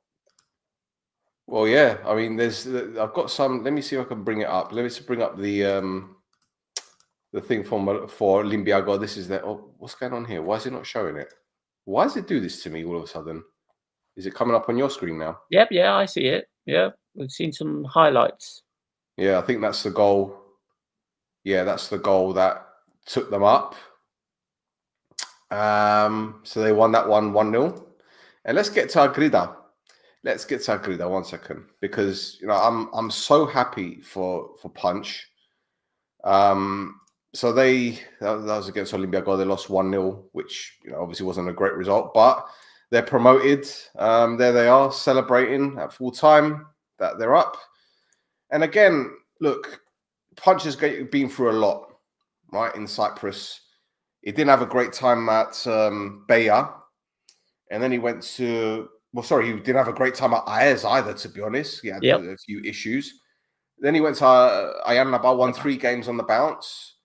Speaker 2: Well, yeah. I mean, I've got some. Let me see if I can bring it up. Let me just bring up the thing for Olympiago. This is that. Oh, what's going on here? Why is it not showing it? Why does it do this to me all of a sudden? Is it coming up on your screen now?
Speaker 3: Yep, yeah, I see it. Yeah, we've seen some highlights.
Speaker 2: Yeah, I think that's the goal. Yeah, that's the goal that took them up. So they won that one 1-0. And let's get to Agrida. Let's get to Agrida 1 second, because I'm so happy for Punch. So that was against Olympiacos. They lost 1-0, which obviously wasn't a great result, but they're promoted. There they are, celebrating at full time that they're up. And again, look, Punch has been through a lot, right, in Cyprus. He didn't have a great time at Beja, and then he went to. Well, sorry, he didn't have a great time at AES either, to be honest. He had a few issues. Then he went to Ayia Napa, won 3 games on the bounce.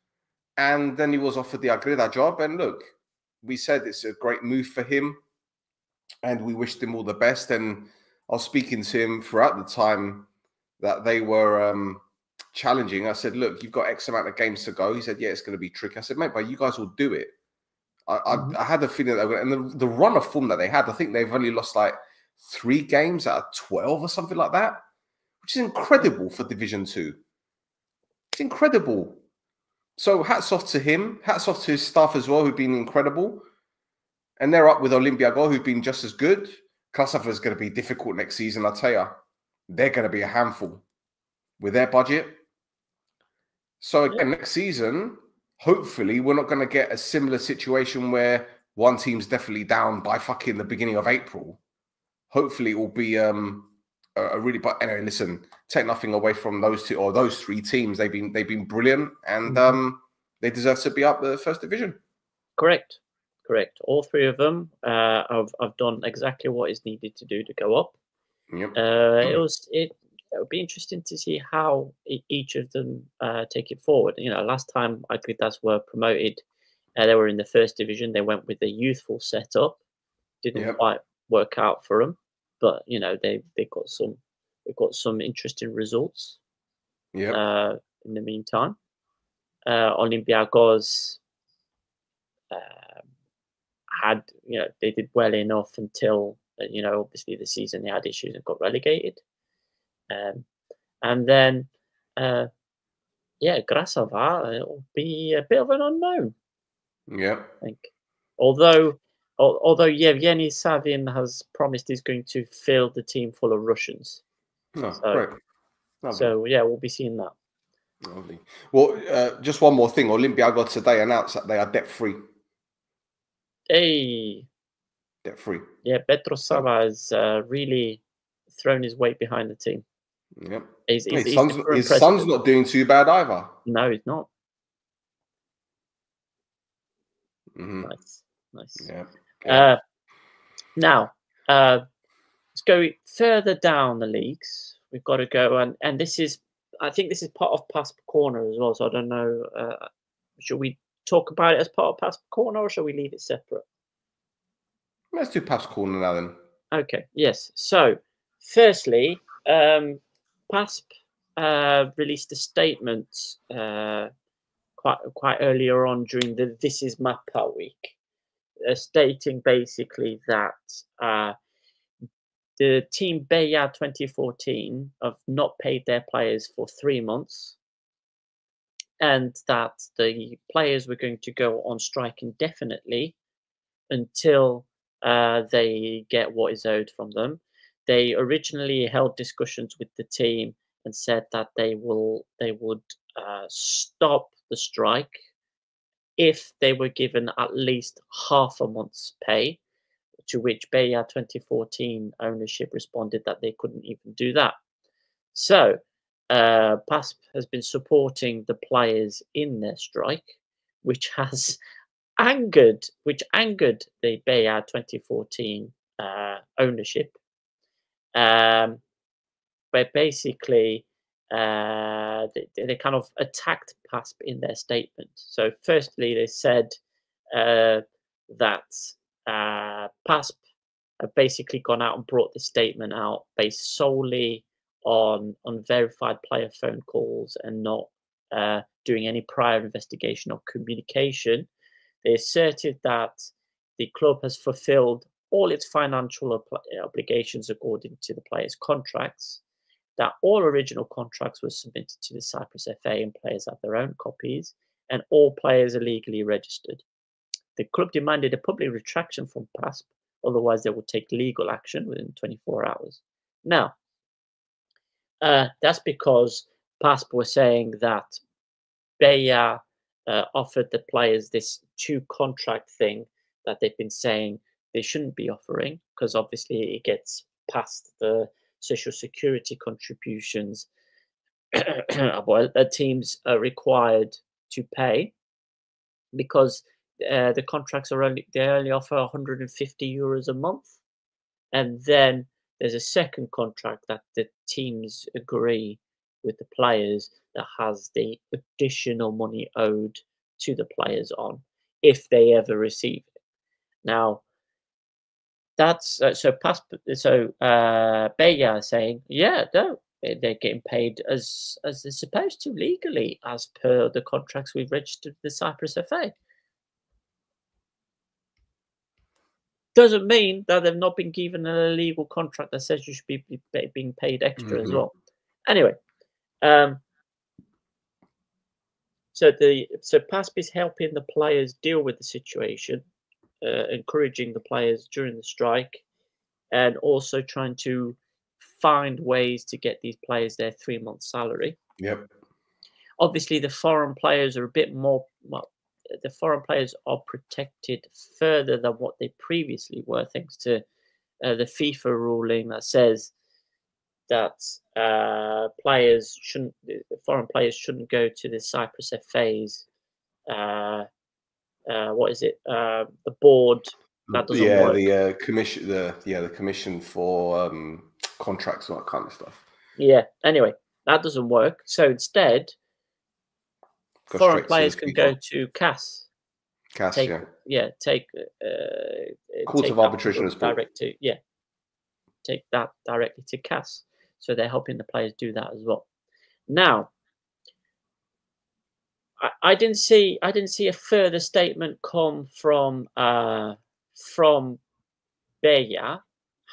Speaker 2: And then he was offered the Agreda job. And look, we said it's a great move for him. And we wished him all the best. And I was speaking to him throughout the time that they were challenging. I said, look, you've got X amount of games to go. He said, yeah, it's going to be tricky. I said, mate, but you guys will do it. I had the feeling that, and the run of form that they had, I think they've only lost like 3 games out of 12 or something like that, which is incredible for Division 2. It's incredible. So hats off to him. Hats off to his staff as well, who've been incredible. And they're up with Olympiacos, who've been just as good. Krasav is going to be difficult next season, I tell you. They're going to be a handful with their budget. So again, next season, hopefully, we're not going to get a similar situation where one team's definitely down by fucking the beginning of April. Hopefully, it will be a really. But anyway, listen, take nothing away from those 2 or those 3 teams. They've been brilliant, and they deserve to be up the first division. Correct.
Speaker 3: All 3 of them have done exactly what is needed to do to go up.
Speaker 2: Yep.
Speaker 3: It would be interesting to see how each of them take it forward. Last time Agridas were promoted, they were in the first division. They went with a youthful setup. Didn't quite work out for them, but they got some interesting results.
Speaker 2: Yeah.
Speaker 3: In the meantime, Olympiacos had they did well enough until obviously the season they had issues and got relegated. And then, Grasova will be a bit of an unknown.
Speaker 2: Yeah,
Speaker 3: I think. Although Yevgeny Savin has promised he's going to fill the team full of Russians.
Speaker 2: Oh, great. Lovely.
Speaker 3: So we'll be seeing that.
Speaker 2: Lovely. Well, just one more thing. Olympiacos today announced that they are debt-free.
Speaker 3: Hey.
Speaker 2: Debt-free.
Speaker 3: Yeah, Petros Sava has really thrown his weight behind the team.
Speaker 2: Yep.
Speaker 3: His
Speaker 2: son's not doing too bad either.
Speaker 3: No, he's not. Nice.
Speaker 2: Yeah.
Speaker 3: Now, let's go further down the leagues. We've got to go, and I think this is part of Pass Corner as well. So I don't know. Should we talk about it as part of Pass Corner, or shall we leave it separate?
Speaker 2: Let's do Pass Corner now then.
Speaker 3: Okay. Yes. So, firstly, PASP released a statement quite earlier on during the This Is Mappa week, stating basically that the team Beja 2014 have not paid their players for 3 months, and that the players were going to go on strike indefinitely until they get what is owed from them. They originally held discussions with the team and said that they would stop the strike if they were given at least half a month's pay, to which Beja 2014 ownership responded that they couldn't even do that. So PASP has been supporting the players in their strike, which has angered the Beya 2014 ownership, where basically they kind of attacked PASP in their statement. So firstly, they said that PASP have basically gone out and brought the statement out based solely on unverified player phone calls and not doing any prior investigation or communication. They asserted that the club has fulfilled all its financial obligations according to the players' contracts, that all original contracts were submitted to the Cyprus FA and players have their own copies, and all players are legally registered. The club demanded a public retraction from PASP, otherwise they would take legal action within 24 hours. Now, that's because PASP were saying that Beya offered the players this two-contract thing that they've been saying they shouldn't be offering, because obviously it gets past the social security contributions that teams are required to pay, because the contracts are they only offer 150 euros a month, and then there's a second contract that the teams agree with the players that has the additional money owed to the players on if they ever receive it. Now, that's Beya is saying, yeah, no, they're getting paid as they're supposed to legally, as per the contracts we've registered with the Cyprus FA. Doesn't mean that they've not been given an illegal contract that says you should be being paid extra as well. Anyway, so PASP is helping the players deal with the situation, encouraging the players during the strike, and also trying to find ways to get these players their 3-month salary.
Speaker 2: Yep.
Speaker 3: Obviously, the foreign players are a bit more. Well, the foreign players are protected further than what they previously were, thanks to the FIFA ruling that says that foreign players shouldn't go to the Cyprus FA's. What is it? The board that doesn't work.
Speaker 2: The commission. The commission for contracts and that kind of stuff.
Speaker 3: Yeah. Anyway, that doesn't work. So instead, foreign players can go to CAS.
Speaker 2: CAS,
Speaker 3: take
Speaker 2: Court of Arbitration and Sport.
Speaker 3: Take that directly to CAS. So they're helping the players do that as well. Now, I didn't see a further statement come from Beya.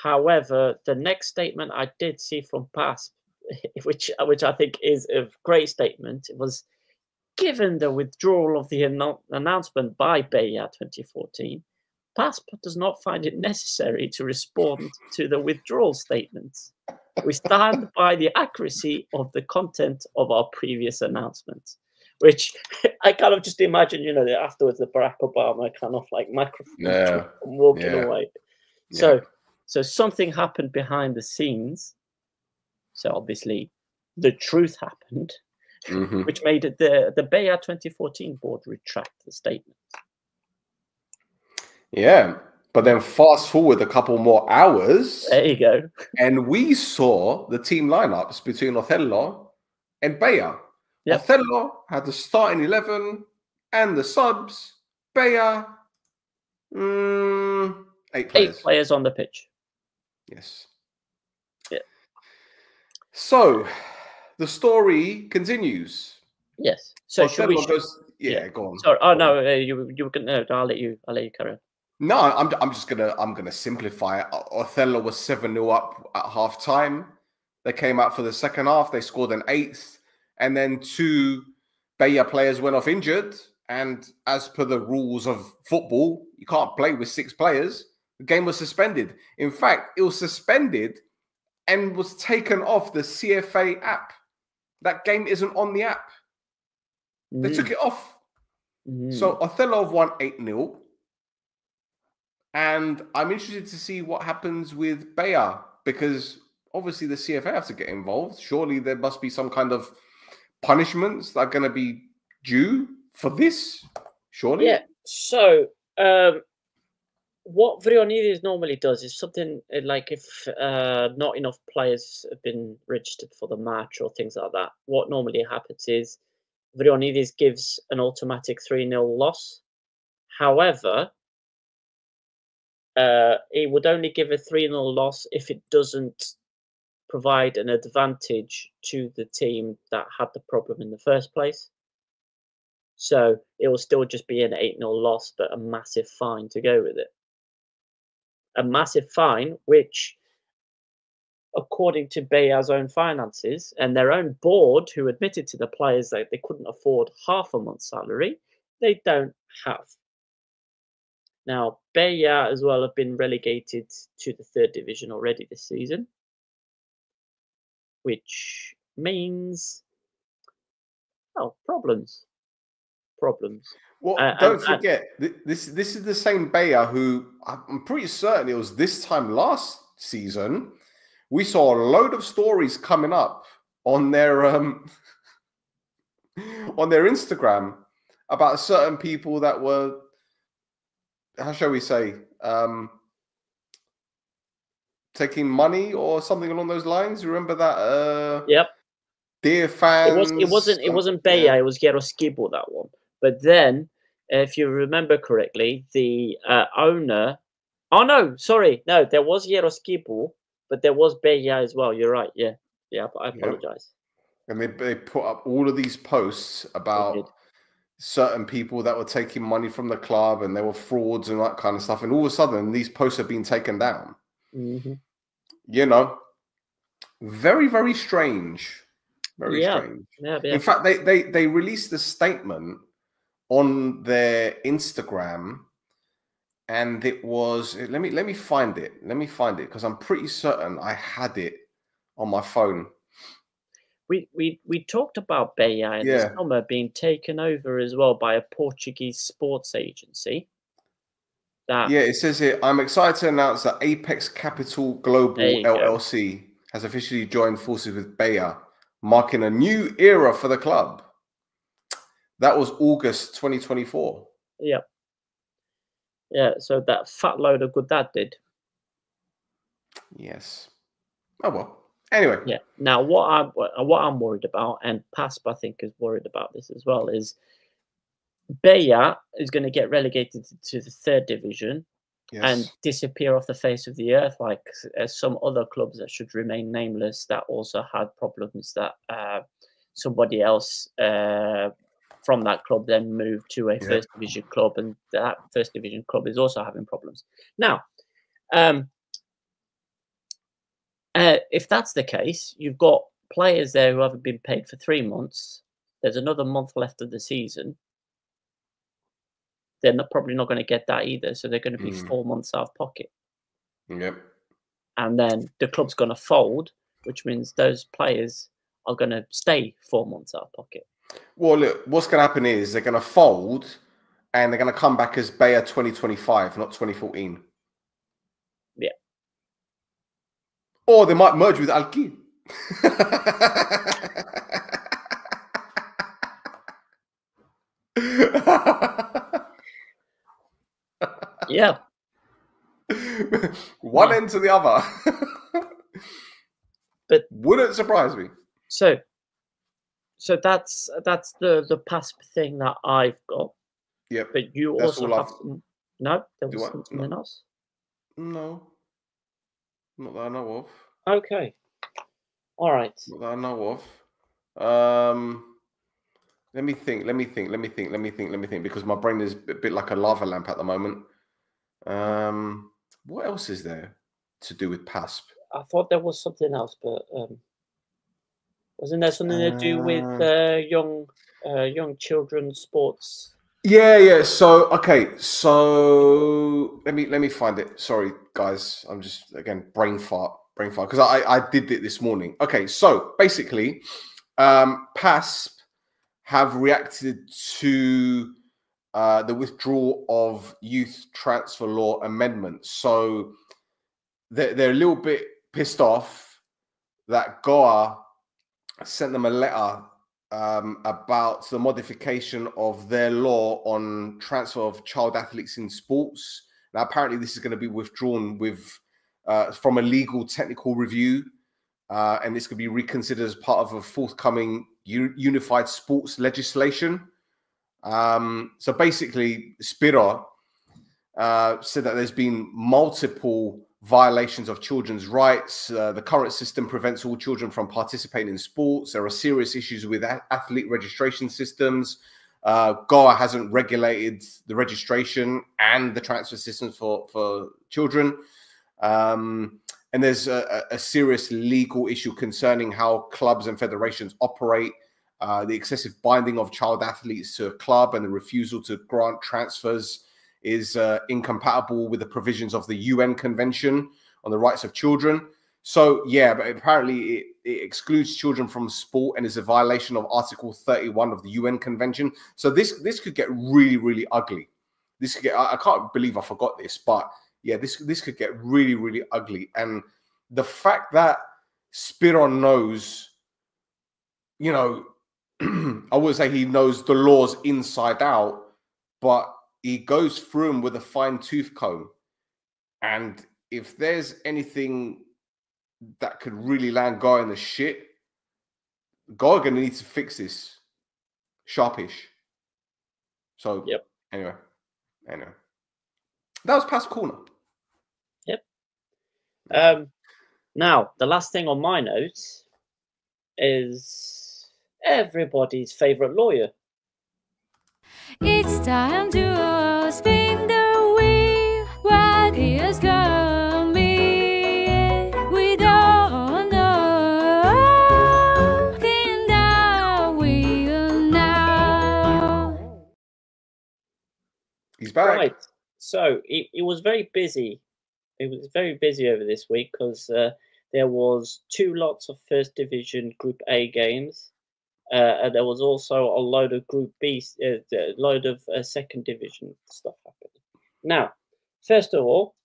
Speaker 3: However, the next statement I did see from PASP, which I think is a great statement, it was, given the withdrawal of the announcement by Beya 2014, PASP does not find it necessary to respond to the withdrawal statements. We stand by the accuracy of the content of our previous announcements. Which I kind of just imagine, afterwards the Barack Obama kind of like microphone walking away. Yeah. So something happened behind the scenes. So obviously the truth happened, which made it the Beya 2014 board retract the statement. Yeah.
Speaker 2: But then fast forward a couple more hours.
Speaker 3: There you go.
Speaker 2: And we saw the team lineups between Othello and Beya. Yep. Othello had the starting 11 and the subs. Beya, 8 players.
Speaker 3: 8 players on the pitch.
Speaker 2: Yes.
Speaker 3: Yeah.
Speaker 2: So the story continues.
Speaker 3: Yes. So
Speaker 2: Othello
Speaker 3: should we?
Speaker 2: Goes, go on.
Speaker 3: Sorry. Oh no, you were gonna. No, I'll let you carry on.
Speaker 2: No, I'm gonna simplify it. Othello was 7-0 up at half time. They came out for the second half. They scored an 8th. And then 2 Beya players went off injured. And as per the rules of football, you can't play with 6 players. The game was suspended. In fact, it was suspended and was taken off the CFA app. That game isn't on the app. They took it off. So Othello have won 8-0. And I'm interested to see what happens with Beya, because obviously the CFA have to get involved. Surely there must be some kind of punishments that are going to be due for this, surely?
Speaker 3: Yeah. So, what Vrionides normally does is something like if not enough players have been registered for the match or things like that. What normally happens is Vrionides gives an automatic 3-0 loss. However, he would only give a 3-0 loss if it doesn't provide an advantage to the team that had the problem in the first place. So it will still just be an 8-0 loss, but a massive fine to go with it. A massive fine, which, according to Beya's own finances and their own board, who admitted to the players that they couldn't afford half a month's salary, they don't have. Now, Beya as well have been relegated to the 3rd division already this season, which means, problems.
Speaker 2: Well,
Speaker 3: And-
Speaker 2: don't forget, this is the same Beya who I'm pretty certain it was this time last season. We saw a load of stories coming up on their on their Instagram about certain people that were, how shall we say, taking money or something along those lines. Remember that?
Speaker 3: Yep.
Speaker 2: Dear fans.
Speaker 3: It wasn't Beya, it was Yeroskibo, that one. But then, if you remember correctly, the owner. Oh no, sorry, no, there was Yeroskibo, but there was Beya as well. You're right. Yeah, but I apologize.
Speaker 2: And they put up all of these posts about certain people that were taking money from the club and they were frauds and that kind of stuff. And all of a sudden, these posts have been taken down.
Speaker 3: Mm-hmm.
Speaker 2: You know, very, very strange. Very strange.
Speaker 3: Yeah.
Speaker 2: In fact, they released a statement on their Instagram, and it was, let me find it. Let me find it because I'm pretty certain I had it on my phone.
Speaker 3: We talked about Beya in the summer being taken over as well by a Portuguese sports agency.
Speaker 2: It says here, I'm excited to announce that Apex Capital Global LLC has officially joined forces with Beya, marking a new era for the club. That was August 2024.
Speaker 3: Yeah. So that fat load of good that did.
Speaker 2: Yes. Oh well. Anyway.
Speaker 3: Yeah. Now what I'm worried about, and PASP I think is worried about this as well, is Beya is going to get relegated to the 3rd division and disappear off the face of the earth, like some other clubs that should remain nameless that also had problems that somebody else from that club then moved to a 1st division club, and that 1st division club is also having problems. Now, if that's the case, you've got players there who haven't been paid for 3 months. There's another month left of the season. They're probably not going to get that either, so they're going to be 4 months out of pocket.
Speaker 2: Yep.
Speaker 3: And then the club's going to fold, which means those players are going to stay 4 months out of pocket.
Speaker 2: Well, look, what's going to happen is they're going to fold and they're going to come back as Beya 2025, not 2014.
Speaker 3: Yeah.
Speaker 2: Or they might merge with Alki.
Speaker 3: Yeah.
Speaker 2: One end to the other.
Speaker 3: But
Speaker 2: wouldn't surprise me.
Speaker 3: So that's the PASP thing that I've got.
Speaker 2: Yep.
Speaker 3: But you
Speaker 2: that's
Speaker 3: also have no, there was something else.
Speaker 2: No. Not that I know of.
Speaker 3: Okay. All right.
Speaker 2: Not that I know of. Let me think, because my brain is a bit like a lava lamp at the moment. What else is there to do with PASP?
Speaker 3: I thought there was something else, but wasn't there something to do with young children's sports?
Speaker 2: Yeah. So let me find it. Sorry, guys. I'm just brain fart because I did it this morning. Okay, so basically, PASP have reacted to the withdrawal of youth transfer law amendments. So they're a little bit pissed off that Goa sent them a letter about the modification of their law on transfer of child athletes in sports. Now, apparently, this is going to be withdrawn from a legal technical review, and this could be reconsidered as part of a forthcoming unified sports legislation. So basically, Spira said that there's been multiple violations of children's rights. The current system prevents all children from participating in sports. There are serious issues with athlete registration systems. GOA hasn't regulated the registration and the transfer systems for children. And there's a serious legal issue concerning how clubs and federations operate. The excessive binding of child athletes to a club and the refusal to grant transfers is incompatible with the provisions of the UN Convention on the Rights of Children. So, yeah, but apparently it excludes children from sport and is a violation of Article 31 of the UN Convention. So this could get really, really ugly. This could get, I can't believe I forgot this, but yeah, this could get really, really ugly. And the fact that Spiron knows, you know, I would say he knows the laws inside out, but he goes through them with a fine-tooth comb. And if there's anything that could really land GOA in the shit, GOA are going to need to fix this sharpish. So,
Speaker 3: yep.
Speaker 2: Anyway. That was past corner.
Speaker 3: Yep. Now, the last thing on my notes is everybody's favorite lawyer.
Speaker 4: It's time to spin the wheel. What is coming? We don't know. Spin the wheel now.
Speaker 2: He's back.
Speaker 3: Right. So it was very busy. It was very busy over this week because there was 2 lots of First Division Group A games. And there was also a load of Group B, a load of Second Division stuff happening. Now, first of all,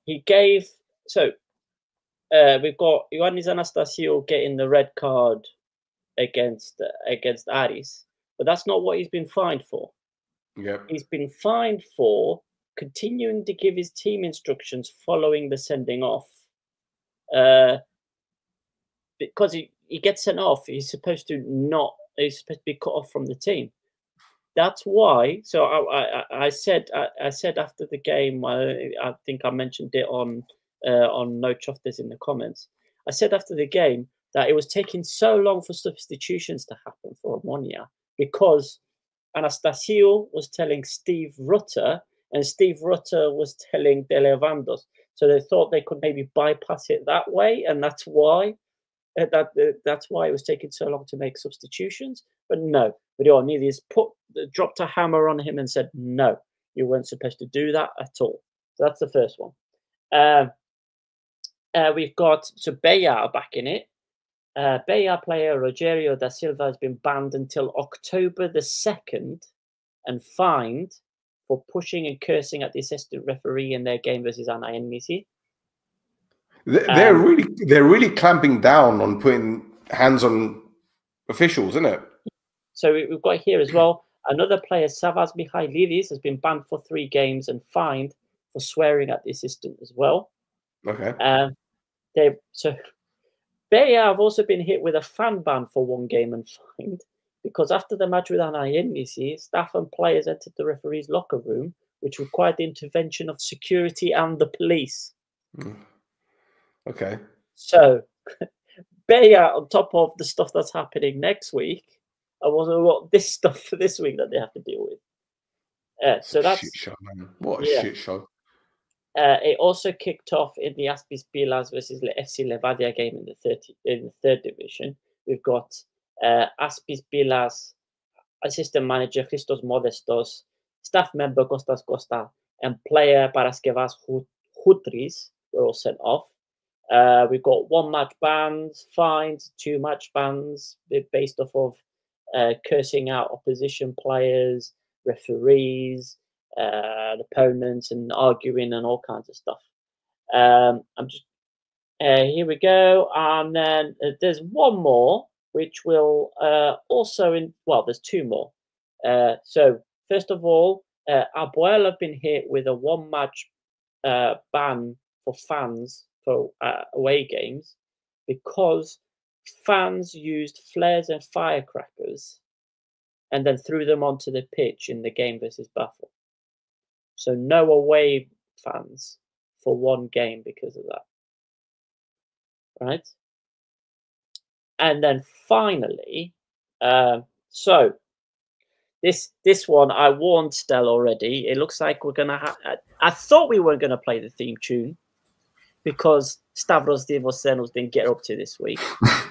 Speaker 3: he gave. So we've got Ioannis Anastasiou getting the red card against Aris, but that's not what he's been fined for.
Speaker 2: Yeah,
Speaker 3: he's been fined for continuing to give his team instructions following the sending off. Because he gets sent off, he's supposed to be cut off from the team. That's why. So I said after the game, I think I mentioned it on No Choftes in the comments. I said after the game that it was taking so long for substitutions to happen for Omonia because Anastasiou was telling Steve Rutter, and Steve Rutter was telling De Levandos. So they thought they could maybe bypass it that way, and that's why. That's why it was taking so long to make substitutions. But no, Ioannis dropped a hammer on him and said, no, you weren't supposed to do that at all. So that's the first one. We've got Beja back in it. Beja player Rogerio da Silva has been banned until October the 2nd and fined for pushing and cursing at the assistant referee in their game versus Anaheim.
Speaker 2: They're really clamping down on putting hands on officials, isn't it?
Speaker 3: So we've got here as well. Another player, Savas Michailidis, has been banned for 3 games and fined for swearing at the assistant as well.
Speaker 2: Okay.
Speaker 3: So Beja have also been hit with a fan ban for 1 game and fined because after the match with Anaheim, staff and players entered the referee's locker room, which required the intervention of security and the police.
Speaker 2: Okay. So,
Speaker 3: Beja, on top of the stuff that's happening next week, I wasn't got this stuff for this week that they have to deal with. So that's
Speaker 2: shit show, man. What a shit show.
Speaker 3: It also kicked off in the Aspis Pilas versus FC Levadia game in the 3rd division. We've got Aspis Pilas assistant manager Christos Modestos, staff member Kostas Costa, and player Paraskevas Houtris were all sent off. We've got 1 match bans, fines, 2 match bans based off of cursing out opposition players, referees, opponents, and arguing and all kinds of stuff. Here we go, and then there's one more which will also there's two more. So first of all, Abuel have been hit with a 1-match ban for fans for away games because fans used flares and firecrackers and then threw them onto the pitch in the game versus Buffalo. So no away fans for one game because of that. Right? And then finally, so this one I warned Stell already. It looks like we're gonna have. I thought we weren't gonna play the theme tune because Stavros Dimosenos didn't get up to this week,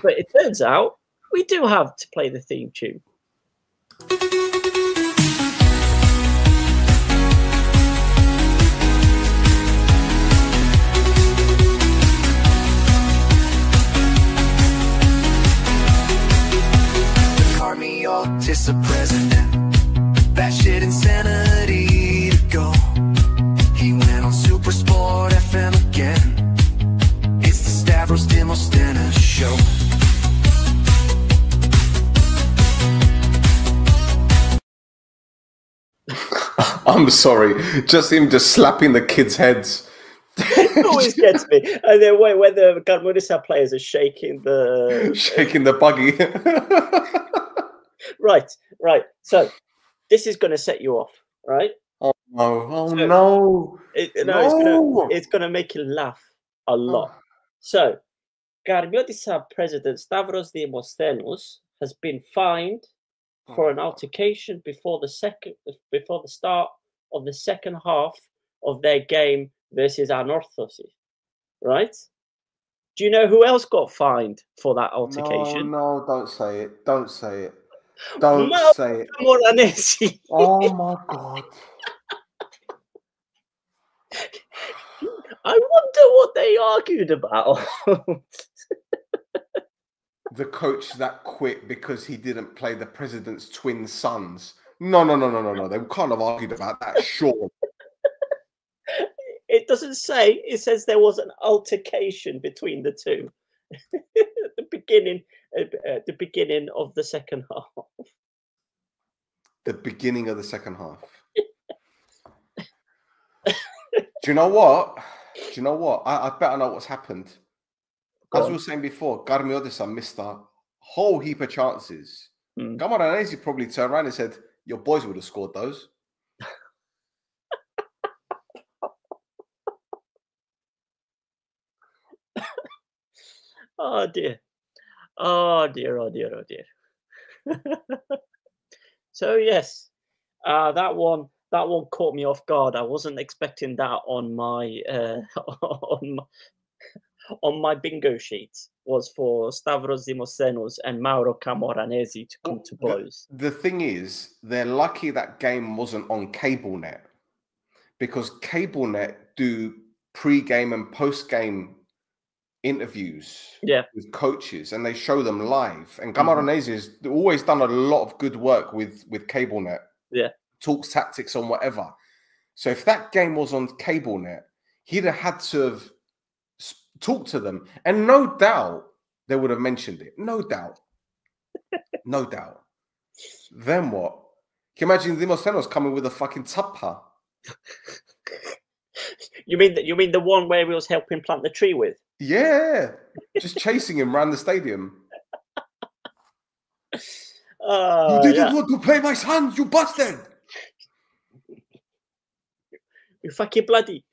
Speaker 3: but it turns out we do have to play the theme tune.
Speaker 1: Just a president, that shit insanity to go. He went on Super Sport FM again. It's the Stavros Dimostenos show.
Speaker 2: I'm sorry, just him just slapping the kids' heads.
Speaker 3: It always gets me. And then when the Garmodisa players are shaking the
Speaker 2: buggy.
Speaker 3: Right. So this is going to set you off, right?
Speaker 2: Oh no! Oh
Speaker 3: so,
Speaker 2: no!
Speaker 3: It's going to make you laugh a lot. Oh. So, Garmodisa president Stavros Dimostenos has been fined for an altercation before the start of the second half of their game versus Anorthosis, right? Do you know who else got fined for that altercation?
Speaker 2: No, don't say it. Don't say it. Don't say it.
Speaker 3: Moranesi.
Speaker 2: Oh my God.
Speaker 3: I wonder what they argued about.
Speaker 2: The coach that quit because he didn't play the president's twin sons. No. They can't have argued about that, sure.
Speaker 3: It doesn't say. It says there was an altercation between the two. At the beginning of the second half.
Speaker 2: The beginning of the second half. Do you know what? I better know what's happened. As we were saying before, Garmodisa missed a whole heap of chances. Camoranesi probably turned around and said, your boys would have scored those.
Speaker 3: Oh dear. So yes, that one caught me off guard. I wasn't expecting that on my on my bingo sheet. Was for Stavros Dimostenos and Mauro Camoranesi to come to blows.
Speaker 2: The thing is, they're lucky that game wasn't on CableNet, because CableNet do pre-game and post-game interviews with coaches, and they show them live. And Camoranesi has always done a lot of good work with CableNet.
Speaker 3: Yeah,
Speaker 2: talks tactics on whatever. So if that game was on CableNet, he'd have had to have talked to them, and no doubt they would have mentioned it. No doubt. Then what? Can you imagine Dimostenos coming with a fucking tupper?
Speaker 3: You mean the one where he was helping plant the tree with?
Speaker 2: Yeah, just chasing him around the stadium. You didn't want to play my son, you bastard!
Speaker 3: You fucking bloody!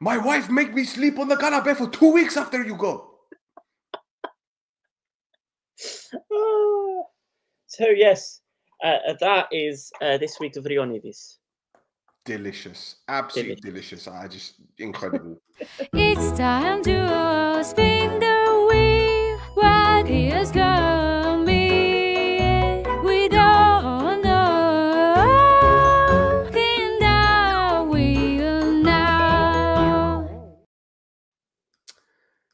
Speaker 2: My wife made me sleep on the canapé for 2 weeks after you go.
Speaker 3: So yes, that is this week's Vrionidis.
Speaker 2: Delicious, absolutely delicious. Incredible.
Speaker 4: It's time to spin the wheel. What is coming? We don't know. In the wheel now.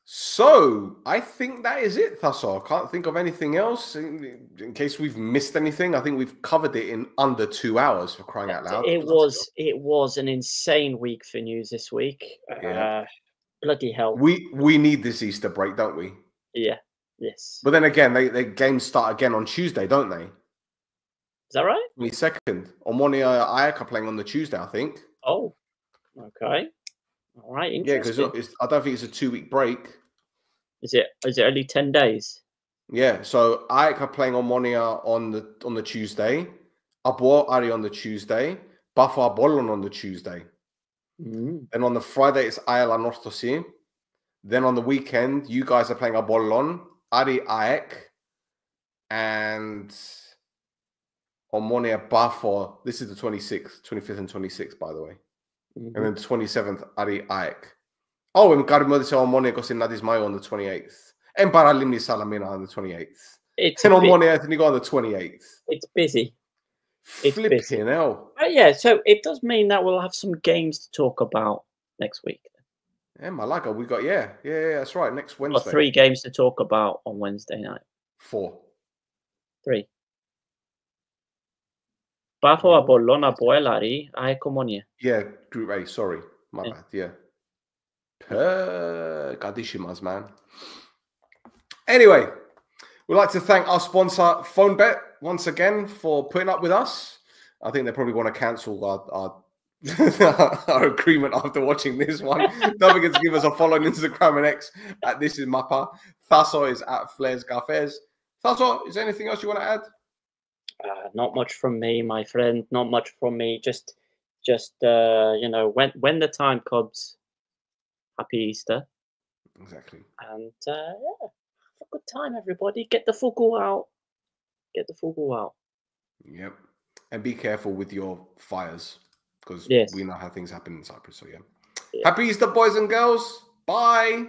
Speaker 2: So I think that is it, Thasso. I can't think of anything else. In case we've missed anything, I think we've covered it in under 2 hours, for crying out loud.
Speaker 3: It was an insane week for news this week. Bloody hell.
Speaker 2: We need this Easter break, don't we?
Speaker 3: Yeah. Yes.
Speaker 2: But then again, they games start again on Tuesday, don't they?
Speaker 3: Is that right?
Speaker 2: 22nd. Omonia Ajax are playing on the Tuesday, I think.
Speaker 3: Oh, okay. All right,
Speaker 2: Yeah, because
Speaker 3: interesting.
Speaker 2: I don't think it's a 2-week break.
Speaker 3: Is it only 10 days?
Speaker 2: Yeah, so Ajax are playing Omonia on the Tuesday. Abo Ari on the Tuesday. Bafa Bollon on the Tuesday.
Speaker 3: Mm.
Speaker 2: Then on the Friday, it's Ayala Nortosi. Then on the weekend, you guys are playing Apollon, Ari Aek, and Omonia Bafo. This is the 26th, 25th and 26th, by the way.
Speaker 3: Mhm.
Speaker 2: And then 27th, Ari Aek. Oh, and Garmo de Omonia Cosinadis Mayo on the 28th. And Paralimni Salamina on the 28th.
Speaker 3: It's
Speaker 2: And
Speaker 3: a bit-
Speaker 2: Omonia Ethnico on the 28th.
Speaker 3: it's busy. It's busy.
Speaker 2: Flipping hell.
Speaker 3: But yeah, so it does mean that we'll have some games to talk about next week.
Speaker 2: Yeah, Malaga, we got, yeah, that's right. Next
Speaker 3: We've
Speaker 2: Wednesday.
Speaker 3: got 3 games to talk about on Wednesday night.
Speaker 2: 4.
Speaker 3: 3. Bafo Apollon, Apoelari, Aek Omonia.
Speaker 2: Yeah, Group A, sorry. My
Speaker 3: Yeah.
Speaker 2: bad, yeah. Gadishimas, man. Anyway, we'd like to thank our sponsor, PhoneBet, once again for putting up with us. I think they probably want to cancel our our agreement after watching this one. Don't forget to give us a follow on Instagram and X at This Is Mappa. Thasso is at Flares Gafes. Thasso, is there anything else you want to add?
Speaker 3: Not much from me, my friend. Not much from me. Just you know, when the time comes, happy Easter.
Speaker 2: Exactly.
Speaker 3: And yeah, have a good time, everybody. Get the fugu out. Get the fugu out.
Speaker 2: Yep. And be careful with your fires, because
Speaker 3: Yes.
Speaker 2: we know how things happen in Cyprus. So yeah.
Speaker 3: Yeah.
Speaker 2: Happy Easter, boys and girls. Bye.